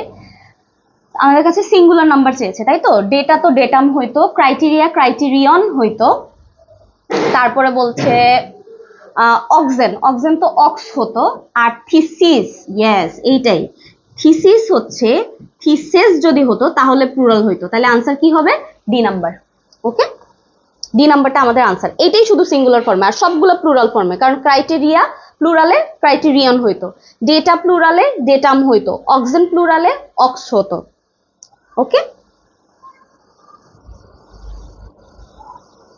আমাদের কাছে সিঙ্গুলার নাম্বার চেয়েছে, তাই তো, ডেটা তো ডেটাম হইতো, ক্রাইটেরিয়া ক্রাইটেরিয়ন হইতো, তারপরে বলছে অক্সেন, অক্সেন তো অক্স হতো, আর থিসিস, ইয়েস এইটাই, থিসিস হচ্ছে, থিসিস যদি হতো তাহলে প্লুরাল হইতো, তাহলে আনসার কি হবে, ডি নাম্বার। ওকে, ডি নাম্বারটা আমাদের আনসার, এইটাই শুধু সিঙ্গুলার ফর্মে, আর সবগুলো প্লুরাল ফর্মে, কারণ ক্রাইটেরিয়া প্লুরালে ক্রাইটেরিয়ন হইতো, ডেটা প্লুরালে ডেটাম হইতো, অক্সেন প্লুরালে অক্স হতো। ওকে,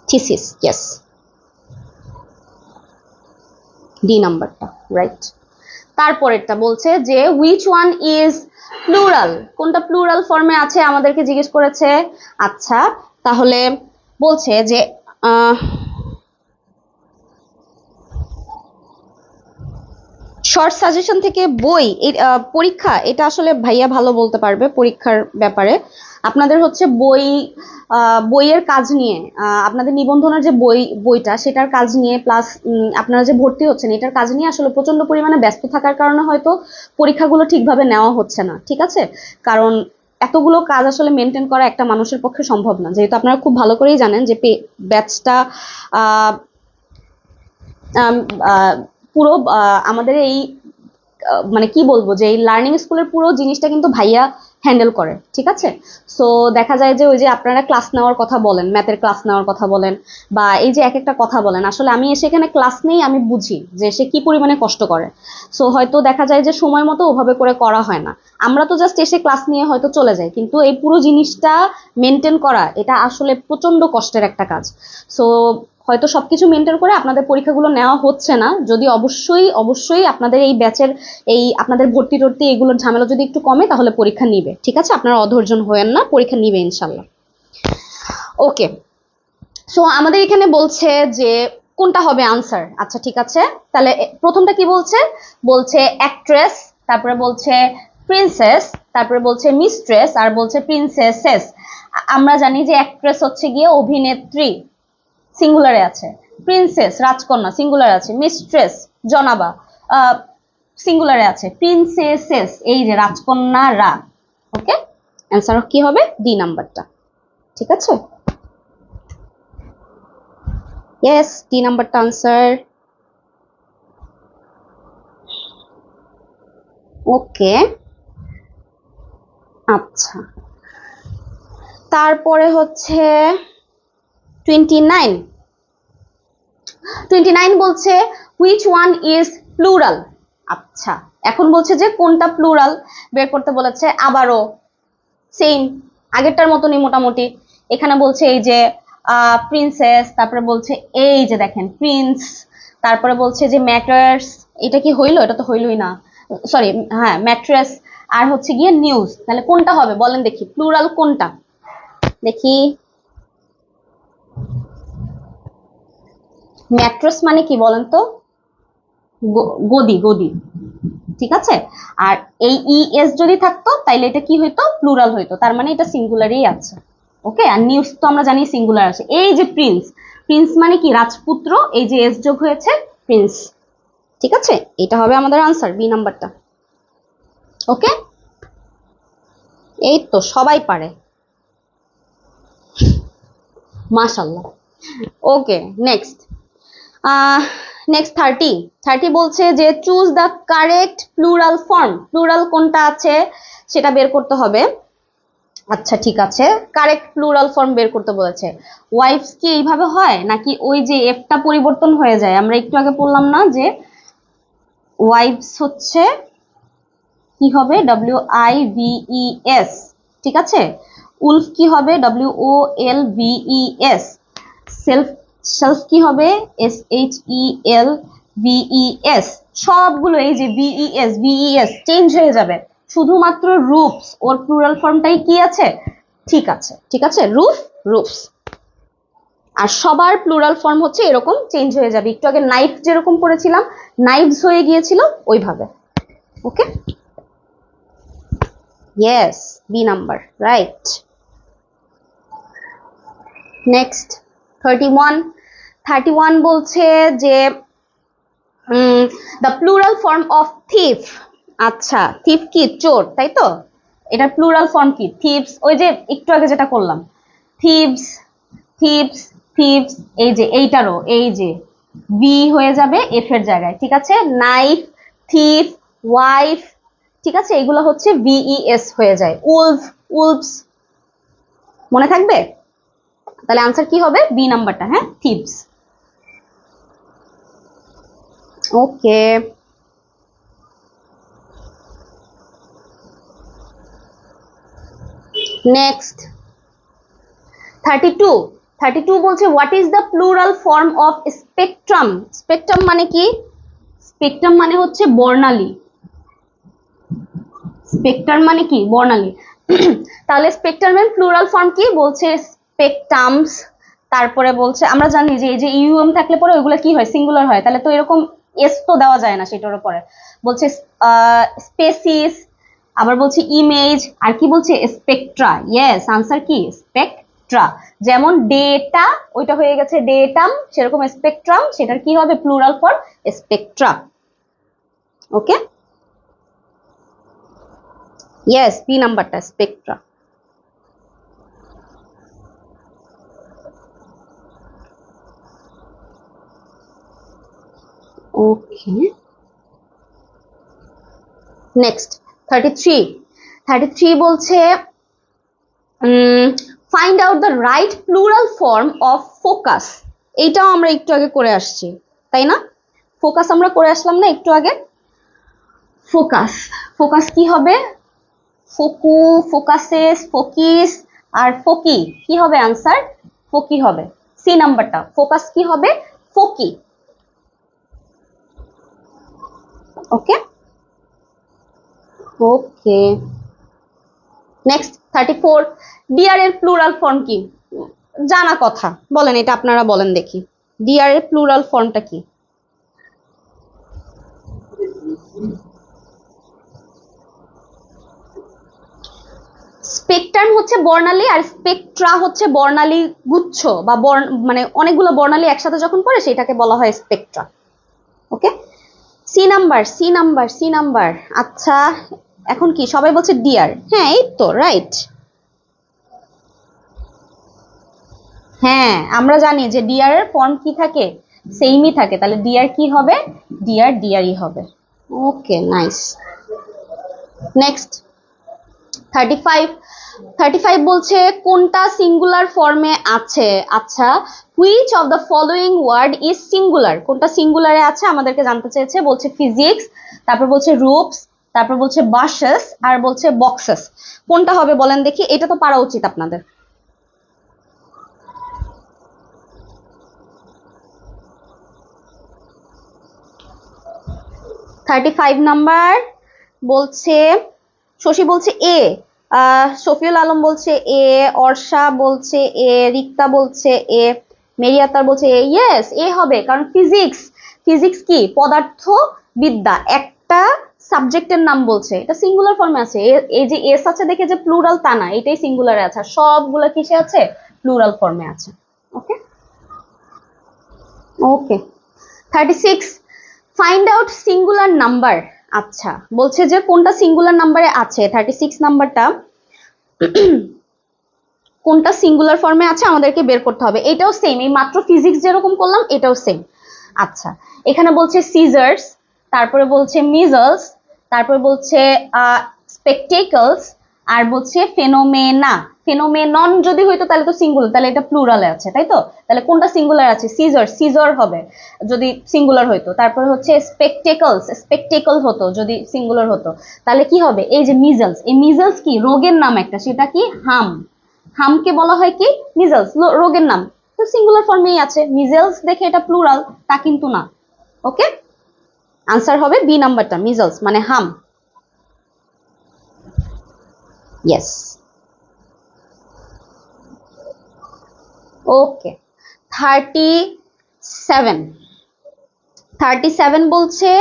থিসিস, ইয়েস, ডি নাম্বারটা রাইট। তারপরেরটা বলছে যে হুইচ ওয়ান ইজ প্লুরাল, কোনটা প্লুরাল ফর্মে আছে আমাদেরকে জিজ্ঞেস করেছে। আচ্ছা, তাহলে বলছে যে শর্ট সাজেশন থেকে বই পরীক্ষা, এটা আসলে ভাইয়া ভালো বলতে পারবে পরীক্ষার ব্যাপারে। আপনাদের হচ্ছে বইয়ের কাজ নিয়ে, আপনাদের নিবন্ধনের যে বইটা সেটার কাজ নিয়ে, প্লাস আপনারা যে ভর্তি হচ্ছেন এটার কাজ নিয়ে আসলে প্রচন্ড পরিমাণে ব্যস্ত থাকার কারণে হয়তো পরীক্ষাগুলো ঠিকভাবে নেওয়া হচ্ছে না, ঠিক আছে? কারণ এতগুলো কাজ আসলে মেনটেন করা একটা মানুষের পক্ষে সম্ভব না, যেহেতু আপনারা খুব ভালো করেই জানেন যে ব্যাচটা পুরো আমাদের এই মানে কি বলবো, যে এই লার্নিং স্কুলের পুরো জিনিসটা কিন্তু ভাইয়া হ্যান্ডেল করে, ঠিক আছে? সো দেখা যায় যে ওই যে আপনারা ক্লাস নেওয়ার কথা বলেন, ম্যাথের ক্লাস নেওয়ার কথা বলেন, বা এই যে এক একটা কথা বলেন, আসলে আমি সেখানে ক্লাস নেই, আমি বুঝি যে সে কি পরিমাণে কষ্ট করে। সো হয়তো দেখা যায় যে সময় মতো ওভাবে করে করা হয় না, আমরা তো জাস্ট এসে ক্লাস নিয়ে হয়তো চলে যাই, কিন্তু এই পুরো জিনিসটা মেনটেন করা এটা আসলে প্রচন্ড কষ্টের একটা কাজ। সো হয়তো সবকিছু মেনটেন করে আপনাদের পরীক্ষাগুলো নেওয়া হচ্ছে না, যদি অবশ্যই অবশ্যই আপনাদের এই ব্যাচের এই আপনাদের ভর্তি টর্তি এগুলোর ঝামেলা যদি একটু কমে তাহলে পরীক্ষা নিবে, ঠিক আছে? আপনারা অধৈর্য হয়েন না, পরীক্ষা নিবে ইনশাল্লাহ। ওকে, সো আমাদের এখানে বলছে যে কোনটা হবে আনসার। আচ্ছা ঠিক আছে, তাহলে প্রথমটা কি বলছে? বলছে অ্যাক্ট্রেস, তারপরে বলছে প্রিন্সেস, তারপরে বলছে মিস্ট্রেস, আর বলছে প্রিন্সেসেস। আমরা জানি যে অ্যাক্ট্রেস হচ্ছে গিয়ে অভিনেত্রী, সিঙ্গুলারে আছে। প্রিন্সেস রাজকন্যা, সিঙ্গুলারে আছে। মিস্ট্রেস জনাবা, সিঙ্গুলারে আছে। প্রিন্সেসেস এই যে রাজকন্যারা। ওকে, অ্যান্সার কি হবে? ডি নাম্বারটা, ঠিক আছে? ইয়েস, ডি নাম্বারটা আনসার। ওকে, আচ্ছা তারপরে হচ্ছে 29 বলছে হুইচ ওয়ান ইজ প্লুরাল। আচ্ছা, এখন বলছে যে কোনটা প্লুরাল বের করতে বলেছে। আবারও সেম আগেরটার মতনই মোটামুটি। এখানে বলছে এই যে প্রিন্সেস, তারপরে বলছে এই যে দেখেন প্রিন্স, তারপরে বলছে যে ম্যাটার্স। এটা কি হইলো? এটা তো হইলই না, সরি, হ্যাঁ ম্যাট্রেস, আর হচ্ছে গিয়ে নিউজ। তাহলে কোনটা হবে বলেন দেখি, প্লুরাল কোনটা দেখি। ম্যাট্রেস মানে কি বলেন তো? গদি, গদি, ঠিক আছে? আর এই ইএস যদি থাকতো তাইলে এটা কি হইতো? প্লুরাল হইতো, তার মানে এটা সিঙ্গুলারই আছে। ওকে, আর নিউজ তো আমরা জানি সিঙ্গুলার আছে। এই যে প্রিন্স, প্রিন্স মানে কি? রাজপুত্র, এই যে এস যোগ হয়েছে প্রিন্স, ঠিক আছে? এটা হবে আমাদের আনসার, বি নাম্বারটা। ওকে, এই তো সবাই পারে, মাশাআল্লাহ। ওকে, নেক্সট নেক্সট 30 বলছে যে choose the correct plural form. Plural কোনটা আছে সেটা বের করতে হবে। আচ্ছা ঠিক আছে, কারেক্ট প্লুরাল ফর্ম বের করতে বলেছে। ওয়াইফস কি এইভাবে হয় নাকি ওই যে এফটা পরিবর্তন হয়ে যায়? আমরা একটু আগে বললাম না যে ওয়াইফস হচ্ছে কি হবে? WIVES, ঠিক আছে? উলফ কি হবে? WOLVES। সেলফ, সেলফ কি হবে? SHELVES। সবগুলো এই যে VES চেঞ্জ হয়ে যাবে, শুধুমাত্র রুফস ওর প্লুরাল ফর্মটাই কি আছে? ঠিক আছে, ঠিক আছে, রুফ, রুফস। আর সবার প্লুরাল ফর্ম হচ্ছে এরকম চেঞ্জ হয়ে যাবে। একটু আগে নাইফ যেরকম পড়েছিলাম, নাইভস হয়ে গিয়েছিল ওইভাবে। Okay, yes, B number right. Next 31 বলছে যে the plural form of thief. আচ্ছা, থিফ কি? চোর, তাই তো? এটার প্লুরাল ফর্ম কি? থিপস। ওই যে একটু আগে যেটা করলাম, থিপস, থিপস, থিপস। এই যে এইটারও এই যে ভি হয়ে যাবে এফ এর জায়গায়, ঠিক আছে? নাইফ, থিফ, ওয়াইফ, ঠিক আছে? এগুলো হচ্ছে VES হয়ে যায়। উলফ, উলফস, মনে থাকবে? তাহলে আনসার কি হবে? বি নাম্বারটা, হ্যাঁ, থিপস। ওকে, নেক্সট 32 বলছে what is the plural form of spectrum. Spectrum মানে কি? স্পেকট্রাম মানে হচ্ছে বর্ণালী। স্পেকট্রাম মানে কি? বর্ণালী। তাহলে স্পেকট্রামের প্লুরাল ফর্ম কি? বলছে স্পেকট্রামস। তারপরে বলছে আমরা জানি যে এই যে ইউএম থাকলে পরে ওইগুলো কি হয়? সিঙ্গুলার হয়। তাহলে তো এরকম এস তো দেওয়া যায় না সেটার উপরে। বলছে স্পেসিস, আবার বলছে ইমেজ, আর কি বলছে স্পেকট্রা। ইয়েস, আনসার কি স্পেকট্রা। যেমন ডেটা ওইটা হয়ে গেছে ডেটাম, সেরকম স্পেকট্রাম সেটার কি হবে প্লুরাল ফর্ম স্পেকট্রা। ওকে, ইয়েস, বি নাম্বারটা স্পেকট্রা। ওকে, নেক্সট 33 বলছে find out the right plural form of focus. এইটাও আমরা একটু আগে করে আসছি, তাই না? ফোকাস আমরা করে আসলাম না একটু আগে? ফোকাস, ফোকাস কি হবে? ফোকু, ফোকাসেস, ফোকিস আর ফোকি। কি হবে আনসার? ফোকি হবে। সি নাম্বারটা, ফোকাস কি হবে? ফোকি। ওকে ওকে, নেক্সট 34 ডিয়ার এর প্লুরাল ফর্ম কি? জানা কথা, বলেন এটা আপনারা বলেন দেখি, ডিয়ার এর প্লুরাল ফর্মটা কি? স্পেকট্রাম হচ্ছে বর্ণালী, আর স্পেকট্রা হচ্ছে বর্ণালী গুচ্ছ বা মানে অনেকগুলো বর্ণালী একসাথে যখন পড়ে সেটাকে বলা হয় spectra. Okay, C number, C number, C number. আচ্ছা, এখন কি সবাই বলছে ডিয়ার? হ্যাঁ, এই তো রাইট। হ্যাঁ, আমরা জানি যে ডিয়ার এর ফর্ম কি থাকে, সেমই থাকে, তাহলে ডিয়ার কি হবে? ডিয়ার ডিয়ারই হবে। ওকে, নাইস। নেক্সট 35 বলছে কোনটা সিঙ্গুলার ফর্মে আছে? আচ্ছা, which of the following word is singular? কোনটা সিঙ্গুলারে আছে আমাদেরকে জানতে চেয়েছে। বলছে ফিজিক্স, তারপর বলছে রুপস, তারপর বলছে বাসেস, আর বলছে বক্সেস। কোনটা হবে বলেন দেখি, এটা তো পারা উচিত আপনাদের। থার্টি নাম্বার বলছে, শশী বলছে এ, শফিউল আলম বলছে এ, অর্ষা বলছে এ, রিক্তা বলছে এ, মেরিয়াতার বলছে এ। ইয়েস, এ হবে, কারণ ফিজিক্স, ফিজিক্স কি পদার্থ বিদ্যা, একটা সাবজেক্টের নাম বলছে, এটা সিঙ্গুলার ফর্মে আছে। এই যে এস আছে দেখে যে প্লুরাল তা না, এটাই সিঙ্গুলারে আছে, সবগুলা কিসে আছে? প্লুরাল ফর্মে আছে। ওকে ওকে, 36 ফাইন্ড আউট সিঙ্গুলার নাম্বার। আচ্ছা, বলছে যে কোনটা সিঙ্গুলার নাম্বারে আছে। 36 নাম্বারটা কোনটা সিঙ্গুলার ফর্মে আছে আমাদেরকে বের করতে হবে। এটাও সেম, এই মাত্র ফিজিক্স যেরকম করলাম এটাও সেম। আচ্ছা, এখানে বলছে সিজার্স, তারপরে বলছে মিজলস, তারপরে বলছে স্পেকটেকলস, আর বলছে ফেনোমেনা। ফেনোমেনন যদি হইতো তাহলে তো সিঙ্গুলার, তাহলে এটা প্লুরালে আছে, তাই তো? তাহলে কোনটা সিঙ্গুলার আছে? সিজার, সিজার হবে যদি সিঙ্গুলার হইতো। তারপরে হচ্ছে স্পেকটেকলস, স্পেকটেকল হতো যদি সিঙ্গুলার হতো। তাহলে কি হবে? এই যে মিজলস, এই মিজলস কি রোগের নাম একটা, সেটা কি হাম। হামকে বলা হয় কি মিজলস, রোগের নাম, তো সিঙ্গুলার ফর্মেই আছে। মিজলস দেখে এটা প্লুরাল তা কিন্তু না। ওকে, আনসার হবে বি নাম্বারটা, মিজলস মানে হাম। Yes, okay. 37 বলছে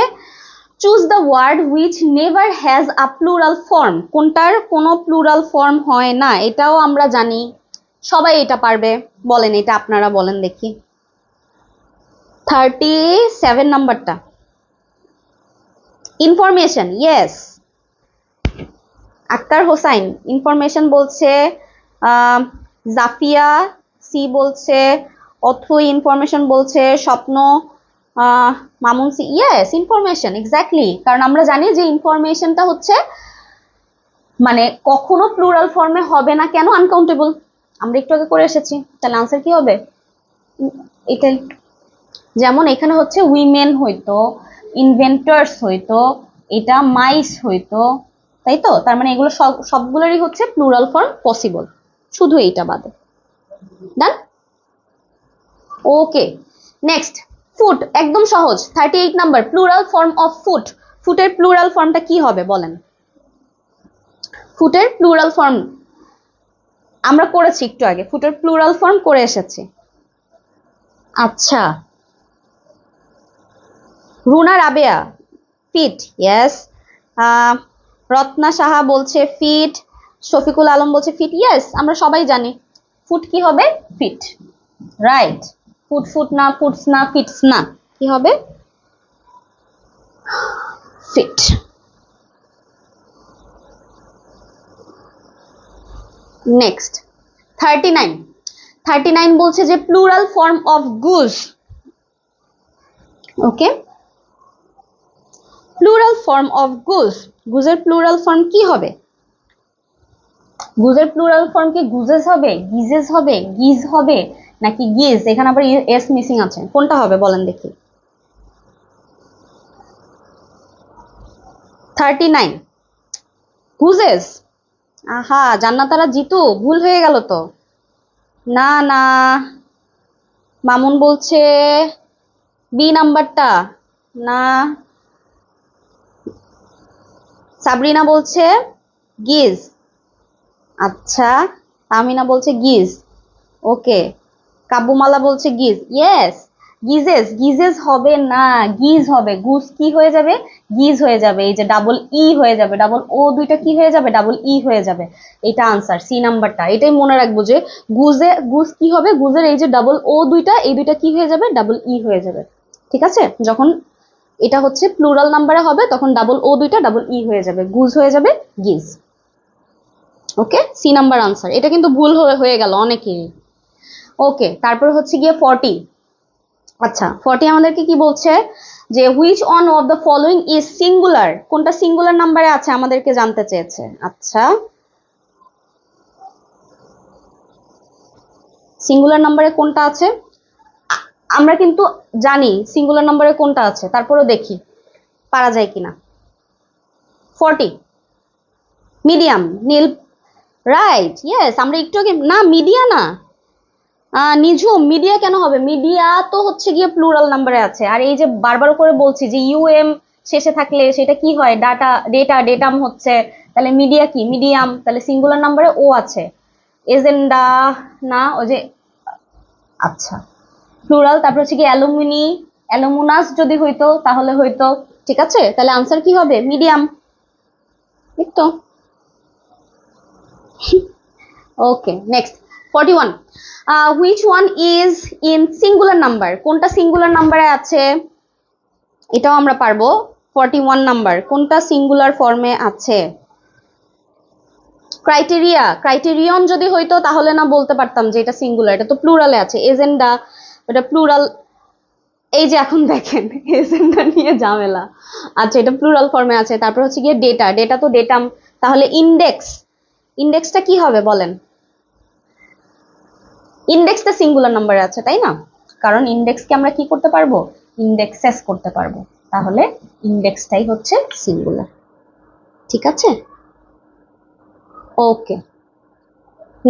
choose the word which never has a plural form. কোনটার কোনো প্লুরাল ফর্ম হয় না, এটাও আমরা জানি, সবাই এটা পারবে। বলেন এটা আপনারা বলেন দেখি। 37 নাম্বারটা information. Yes, Akter Hossain information বলছে। জাফিয়া সি বলছে, অথই ইনফরমেশন বলছে, Swapna, Mamun C. Yes, information exactly, কারণ আমরা জানি যে ইনফরমেশনটা হচ্ছে মানে কখনো প্লুরাল ফর্মে হবে না, কেন? আনকাউন্টেবল, আমরা একটু আগে করে এসেছি, তাহলে আনসার কি হবে? এটাই। যেমন এখানে হচ্ছে উইমেন হইতো, ইনভেন্টার্স হইতো, এটা মাইস হইতো, তাই তো? তার মানে এগুলো সবগুলোরই হচ্ছে প্লুরাল ফর্ম পসিবল, শুধু এইটা বাদে। ডান, ওকে। নেক্সট ফুড, একদম সহজ। 38 number plural form of food. ফুটের প্লুরাল ফর্মটা কি হবে বলেন? ফুটের প্লুরাল ফর্ম আমরা করেছি একটু আগে, ফুটের প্লুরাল ফর্ম করে এসেছি। আচ্ছা, রুনা রাবেয়া ফিট, ইয়েস। রত্না সাহা বলছে ফিট, শফিকুল আলম বলছে ফিট, ইয়েস। আমরা সবাই জানি ফুট কি হবে, ফিট, রাইট। ফুট ফুট না, ফুটস না, ফিটস না, কি হবে, ফিট। নেক্সট 39 বলছে যে plural form of goose. Okay, plural form of goose, গুজের প্লুরাল ফর্ম কি হবে? গুজের প্লুরাল ফর্ম কি গুজেস হবে, গিজেস হবে, গিজ হবে, নাকি গিজ? এখানে আবার এস মিসিং আছে, কোনটা হবে বলেন দেখি। 39 গুজেস। আহা, জান্নাতারা জিতু, ভুল হয়ে গেল তো। না না, মামুন বলছে বি নাম্বারটা না, সাবরিনা বলছে গিজ, আচ্ছা, তামিনা বলছে গিজ, ওকে। কাব্যমালা বলছে গিজ, ইয়েস। গিজেস, গিজেস হবে না, গিজ হবে। গুজ কি হয়ে যাবে, গিজ হয়ে যাবে। এই যে ডাবল ই হয়ে যাবে, ডাবল ও দুইটা কি হয়ে যাবে, ডাবল ই হয়ে যাবে। এটা আনসার, সি নাম্বারটা। এটাই মনে রাখবো যে গুজে, গুজ কি হবে, গুজের এই যে ডাবল ও দুইটা, এই দুইটা কি হয়ে যাবে, ডাবল ই হয়ে যাবে। ঠিক আছে, যখন এটা হচ্ছে প্লুরাল নাম্বারে হবে তখন ডাবল ও দুইটা ডাবল ই হয়ে যাবে, গুজ হয়ে যাবে গিজ। ওকে, সি নাম্বার আনসার। এটা কিন্তু ভুল হয়ে গেল অনেকেরই। ওকে, তারপর হচ্ছে গিয়ে 40। আচ্ছা, 40 আমাদেরকে কি বলছে যে which one of the following is singular, কোনটা সিঙ্গুলার নাম্বারে আছে আমাদেরকে জানতে চেয়েছে। আচ্ছা, সিঙ্গুলার নাম্বারে কোনটা আছে? আমরা কিন্তু জানি সিঙ্গুলার নাম্বারে কোনটা আছে, তারপরেও দেখি পারা যায় কিনা। 40 মিডিয়াম, নীল, রাইট, ইয়েস। আমরা একটু আগে না, মিডিয়া না, নিঝুম, মিডিয়া কেন হবে? মিডিয়া তো হচ্ছে গিয়ে প্লুরাল নাম্বারে আছে। আর এই যে বারবার করে বলছি যে ইউএম শেষে থাকলে সেটা কি হয়, ডাটা, ডেটা, ডেটাম হচ্ছে, তাহলে মিডিয়া কি, মিডিয়াম, তাহলে সিঙ্গুলার নাম্বারে ও আছে। এজেন্ডা না, ওই যে, আচ্ছা, প্লুরাল। তারপর হচ্ছে কি অ্যালুমিনি, অ্যালুমিনাস যদি হইতো তাহলে হইতো। ঠিক আছে, তাহলে আনসার কি হবে, মিডিয়াম। এই তো। Okay, next 41। Which one is in singular number, কোনটা সিঙ্গুলার নাম্বারে আছে, এটাও আমরা পারবো। 41 নাম্বার কোনটা সিঙ্গুলার ফর্মে আছে? ক্রাইটেরিয়া, ক্রাইটেরিয়ন যদি হইতো তাহলে না বলতে পারতাম যে এটা সিঙ্গুলার, এটা তো প্লুরালে আছে। এজেন্ডা, এটা প্লুরাল। এই যে এখন দেখেন এজেন্ডা নিয়ে ঝামেলা। আচ্ছা, এটা প্লুরাল ফর্মে আছে। তারপর হচ্ছে গিয়ে ডেটা, ডেটা তো ডেটাম, তাহলে ইন্ডেক্স, ইন্ডেক্সটা কি হবে বলেন? ইন্ডেক্সটা সিঙ্গুলার নাম্বারে আছে তাই না, কারণ ইন্ডেক্সকে আমরা কি করতে পারবো, ইন্ডেক্সেস করতে পারবো, তাহলে ইন্ডেক্সটাই হচ্ছে সিঙ্গুলার। ঠিক আছে, okay.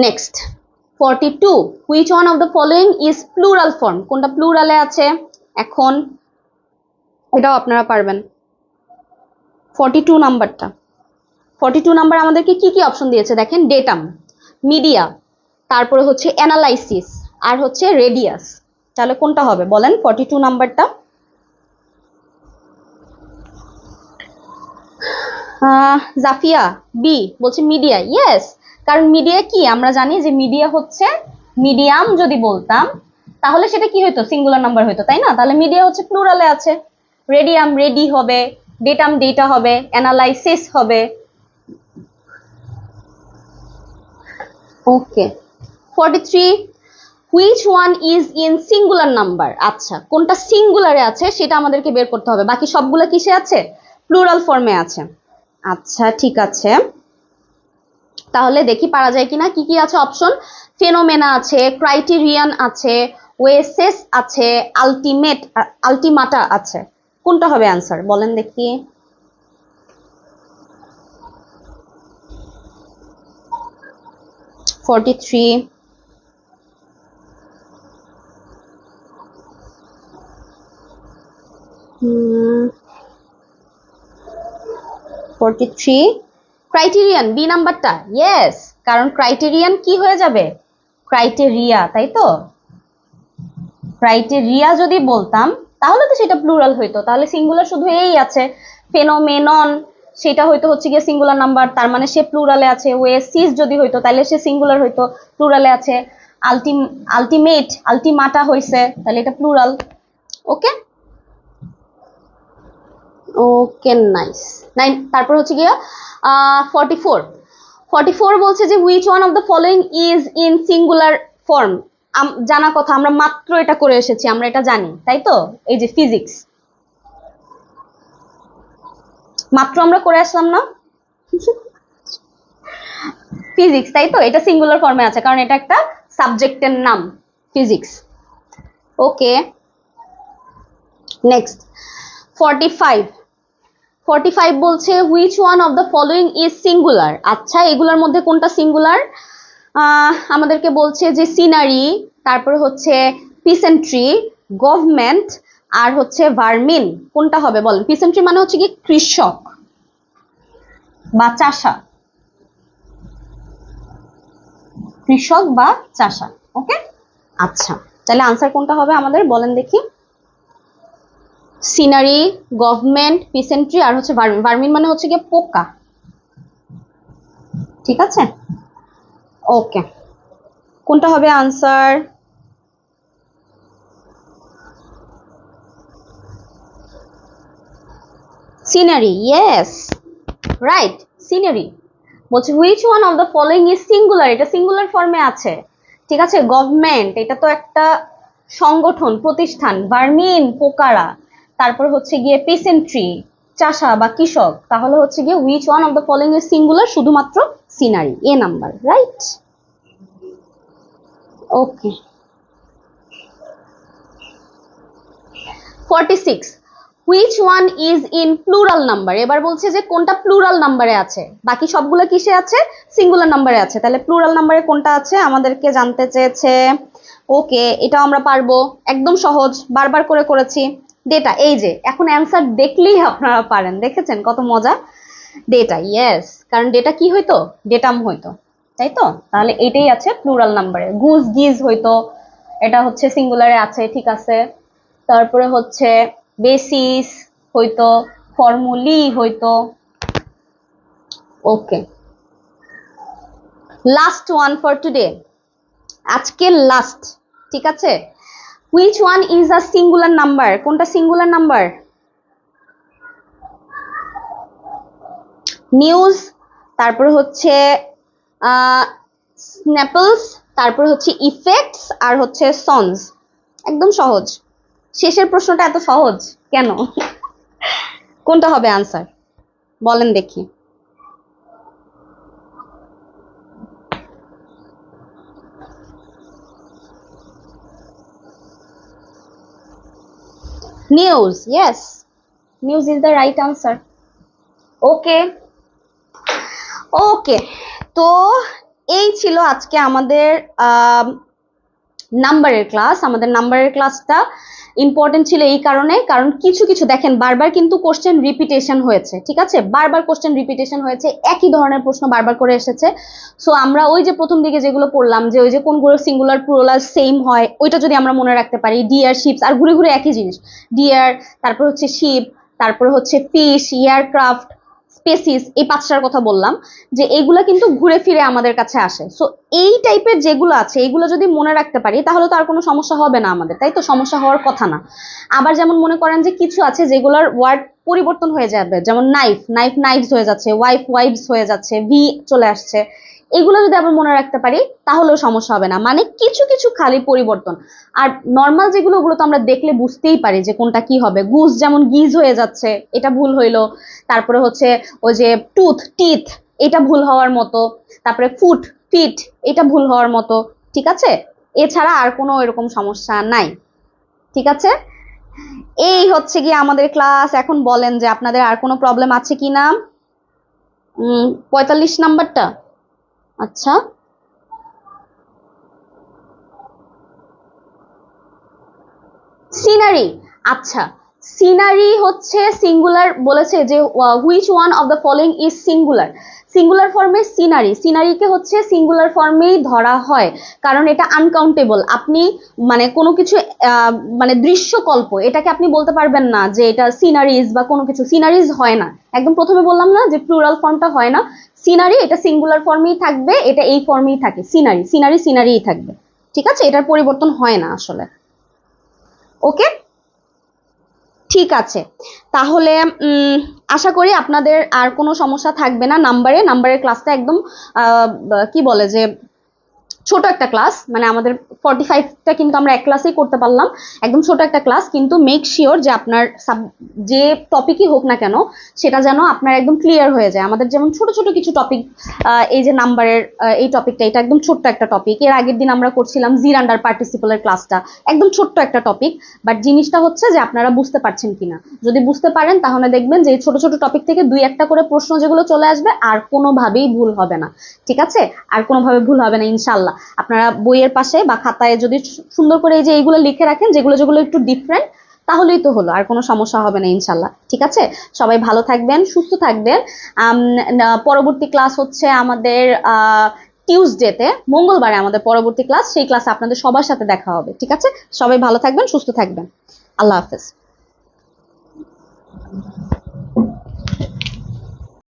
Next 42। Which one of the following is plural form, কোনটা প্লুরালে আছে? এখন এটাও আপনারা পারবেন। 42 নাম্বারটা, 42 নাম্বার আমাদেরকে কি কি অপশন দিয়েছে দেখেন, ডেটাম, মিডিয়া, তারপরে হচ্ছে অ্যানালাইসিস, আর হচ্ছে রেডিয়াস। তাহলে কোনটা হবে বলেন 42 নাম্বারটা? জাফিয়া বি বলছে মিডিয়া, ইয়েস। কারণ মিডিয়া কি, আমরা জানি যে মিডিয়া হচ্ছে, মিডিয়াম যদি বলতাম তাহলে সেটা কি হইতো, সিঙ্গুলার নাম্বার হইতো তাই না, তাহলে মিডিয়া হচ্ছে প্লুরালে আছে। রেডিয়াম রেডি হবে, ডেটাম ডেটা হবে, অ্যানালাইসিস হবে। ওকে, 43। Which one is in singular number, আচ্ছা কোনটা সিঙ্গুলারে আছে সেটা আমাদেরকে বের করতে হবে, বাকি সবগুলো কিসে আছে, প্লুরাল ফর্মে আছে। আচ্ছা ঠিক আছে, তাহলে দেখি পারা যায় কিনা। কি কি আছে অপশন, ফেনোমেনা আছে, ক্রাইটেরিয়ান আছে, ওয়েসেস আছে, আলটিমেট, আলটিমাটা আছে, কোনটা হবে অ্যান্সার বলেন দেখি। $43। 43 ক্রাইটেরিয়ান, বি নাম্বারটা, ইয়েস। কারণ ক্রাইটেরিয়ান কি হয়ে যাবে, ক্রাইটেরিয়া, তাই তো। ক্রাইটেরিয়া যদি বলতাম তাহলে তো সেটা প্লুরাল হইতো। তাহলে সিঙ্গুলার শুধু এই আছে, ফেনোমেনন, সেটা হয়তো হচ্ছে গিয়ে সিঙ্গুলার নাম্বার, তার মানে সে প্লুরালে আছে। ওয়েসিস যদি হইতো তাহলে সে সিঙ্গুলার হইতো, প্লুরালে আছে। আলটিমেট, আলটিমাটা হইছে, তাহলে এটা প্লুরাল। ওকে ওকে, নাইস। তারপর হচ্ছে গিয়া 44। 44 বলছে যে which one of the following is in singular form. জানা কথা, আমরা মাত্র এটা করে এসেছি, আমরা এটা জানি, তাই তো? এই যে ফিজিক্স, মাত্র আমরা করে আসলাম না ফিজিক্স, তাই তো? এটা সিঙ্গুলার ফর্মে আছে কারণ এটা একটা সাবজেক্টের নাম, ফিজিক্স। ওকে, নেক্সট 45। 45 বলছে which one of the following is singular. আচ্ছা, এগুলোর মধ্যে কোনটা সিঙ্গুলার? আমাদেরকে বলছে যে সিনারি, তারপরে হচ্ছে পিসেন্ট্রি, গভর্নমেন্ট, আর হচ্ছে ভার্মিন। কোনটা হবে বলেন? পিসেন্ট্রি মানে হচ্ছে কি কৃষক বা চাষা, কৃষক বা চাষা। ওকে, আচ্ছা, তাহলে আনসার কোনটা হবে আমাদের বলেন দেখি? সিনারি, গভর্নমেন্ট, পিসেন্ট্রি, আর হচ্ছে ভার্মিন। ভার্মিন মানে হচ্ছে গিয়ে পোকা, ঠিক আছে? ওকে, কোনটা হবে answer? Scenery, yes, right, scenery. বলছে which one of the following is singular, এটা সিঙ্গুলার ফর্মে আছে, ঠিক আছে? গভর্নমেন্ট, এটা তো একটা সংগঠন, প্রতিষ্ঠান। ভার্মিন, পোকারা। তারপর হচ্ছে গিয়ে পিসেন্ট্রি, চাষা বা কৃষক। তাহলে হচ্ছে গিয়ে which one of the following is singular, শুধুমাত্র scenery, A number, right? Okay, 46। Which one is in plural number. এবার বলছে যে কোনটা প্লুরাল নাম্বারে আছে, বাকি সবগুলো কিসে আছে? সিঙ্গুলার নাম্বারে আছে। তাহলে প্লুরাল নাম্বারে কোনটা আছে আমাদেরকে জানতে চেয়েছে। ওকে, এটা আমরা পারবো, একদম সহজ, বারবার করে করেছি। ডেটা, এই যে এখন অ্যান্সার দেখলেই আপনারা পারেন, দেখেছেন কত মজা? ডেটা, ইয়েস, কারণ ডেটা কি হইতো? ডেটাম হইতো, তাই তো? তাহলে এটাই আছে প্লুরাল নাম্বারে। গুজ, গিজ হইতো, এটা হচ্ছে সিঙ্গুলারে আছে, ঠিক আছে। তারপরে হচ্ছে বেসিস হইতো, ফর্মুলি হইতো। ওকে, লাস্ট ওয়ান ফর টুডে, আজকে লাস্ট, ঠিক আছে? Which one is a singular number. কোনটা সিঙ্গুলার নাম্বার? নিউজ, তারপরে হচ্ছে স্ন্যাপলস, তারপরে হচ্ছে ইফেক্টস, আর হচ্ছে সন্স। একদম সহজ। শেষের প্রশ্নটা এত সহজ কেন? কোনটা হবে আনসার বলেন দেখি? News, yes, news is the right answer. Okay okay, তো এই ছিল আজকে আমাদের নাম্বারের ক্লাস। আমাদের নাম্বারের ক্লাসটা ইম্পর্টেন্ট ছিল এই কারণে, কারণ কিছু কিছু দেখেন বারবার কিন্তু কোশ্চেন রিপিটেশন হয়েছে, ঠিক আছে? বারবার কোশ্চেন রিপিটেশন হয়েছে, একই ধরনের প্রশ্ন বারবার করে এসেছে। সো আমরা ওই যে প্রথম দিকে যেগুলো পড়লাম, যে ওই যে কোনগুলো সিঙ্গুলার প্লুরাল সেম হয়, ওইটা যদি আমরা মনে রাখতে পারি, ডিয়ার, শিপস, আর ঘুরে ঘুরে একই জিনিস, ডিয়ার, তারপর হচ্ছে শিপ, তারপরে হচ্ছে ফিশ, এয়ারক্রাফট, স্পেসিস, এই পাঁচটার কথা বললাম, যে এইগুলা কিন্তু ঘুরে ফিরে আমাদের কাছে আসে। সো এই টাইপের যেগুলো আছে এইগুলো যদি মনে রাখতে পারি তাহলে তো আর কোনো সমস্যা হবে না আমাদের, তাই তো? সমস্যা হওয়ার কথা না। আবার যেমন মনে করেন যে কিছু আছে যেগুলোর ওয়ার্ড পরিবর্তন হয়ে যাবে, যেমন নাইফ, নাইফ নাইফস হয়ে যাচ্ছে, ওয়াইফ ওয়াইফস হয়ে যাচ্ছে, ভি চলে আসছে। এগুলো যদি আবার মনে রাখতে পারি তাহলেও সমস্যা হবে না, মানে কিছু কিছু খালি পরিবর্তন। আর নর্মাল যেগুলো, ওগুলো তো আমরা দেখলে বুঝতেই পারি যে কোনটা কি হবে। গুজ যেমন গিজ হয়ে যাচ্ছে, এটা ভুল হইলো। তারপরে হচ্ছে ওই যে টুথ, টিথ, এটা ভুল হওয়ার মতো। তারপরে ফুট, ফিট, এটা ভুল হওয়ার মতো, ঠিক আছে? এছাড়া আর কোনো এরকম সমস্যা নাই, ঠিক আছে? এই হচ্ছে গিয়ে আমাদের ক্লাস। এখন বলেন যে আপনাদের আর কোনো প্রবলেম আছে কি না? 45 নাম্বারটা, আচ্ছা। সিনারি, আচ্ছা, সিনারি হচ্ছে সিঙ্গুলার বলেছে যে which one of the following is singular. Singular ফর্মে সিনারিকে হচ্ছে সিঙ্গুলার ফর্মেই ধরা হয়, কারণ এটা আনকাউন্টেবল। আপনি মানে কোনো কিছু মানে দৃশ্যকল্প, এটাকে আপনি বলতে পারবেন না যে এটা সিনারিজ বা কোনো কিছু। সিনারিজ হয় না, একদম প্রথমে বললাম না যে প্লুরাল ফর্মটা হয় না। সিনারি এটা সিঙ্গুলার ফর্মেই থাকবে, এটা এই ফর্মেই থাকে। সিনারিই থাকবে। ঠিক আছে, এটার পরিবর্তন হয় না আসলে। ওকে, ঠিক আছে। তাহলে আশা করি আপনাদের আর কোনো সমস্যা থাকবে না। নাম্বারের ক্লাসটা একদম কি বলে যে ছোট একটা ক্লাস, মানে আমাদের 45টা কিন্তু আমরা এক ক্লাসেই করতে পারলাম, একদম ছোট একটা ক্লাস। কিন্তু মেক শিওর যে আপনার যে টপিকই হোক না কেন সেটা যেন আপনার একদম ক্লিয়ার হয়ে যায়। আমাদের যেমন ছোট ছোট কিছু টপিক, এই যে নাম্বারের এই টপিকটা, এটা একদম ছোট্ট একটা টপিক। এর আগের দিন আমরা করছিলাম জির আন্ডার পার্টিসিপলের ক্লাসটা, একদম ছোট্ট একটা টপিক। বাট জিনিসটা হচ্ছে যে আপনারা বুঝতে পারছেন কিনা। যদি বুঝতে পারেন তাহলে দেখবেন যে এই ছোট ছোট টপিক থেকে দুই একটা করে প্রশ্ন যেগুলো চলে আসবে আর কোনোভাবেই ভুল হবে না। ঠিক আছে, আর কোনোভাবে ভুল হবে না ইনশাল্লাহ। আপনারা বইয়ের পাশে বা খাতায় যদি সুন্দর করে এই যে এইগুলো লিখে রাখেন, যেগুলো যেগুলো একটু ডিফারেন্ট, তাহলেই তো হলো, আর কোনো সমস্যা হবে না ইনশাল্লাহ। ঠিক আছে, সবাই ভালো থাকবেন, সুস্থ থাকবেন। পরবর্তী ক্লাস হচ্ছে আমাদের টিউসডেতে, মঙ্গলবারে আমাদের পরবর্তী ক্লাস। সেই ক্লাসে আপনাদের সবার সাথে দেখা হবে। ঠিক আছে, সবাই ভালো থাকবেন, সুস্থ থাকবেন। আল্লাহ হাফেজ।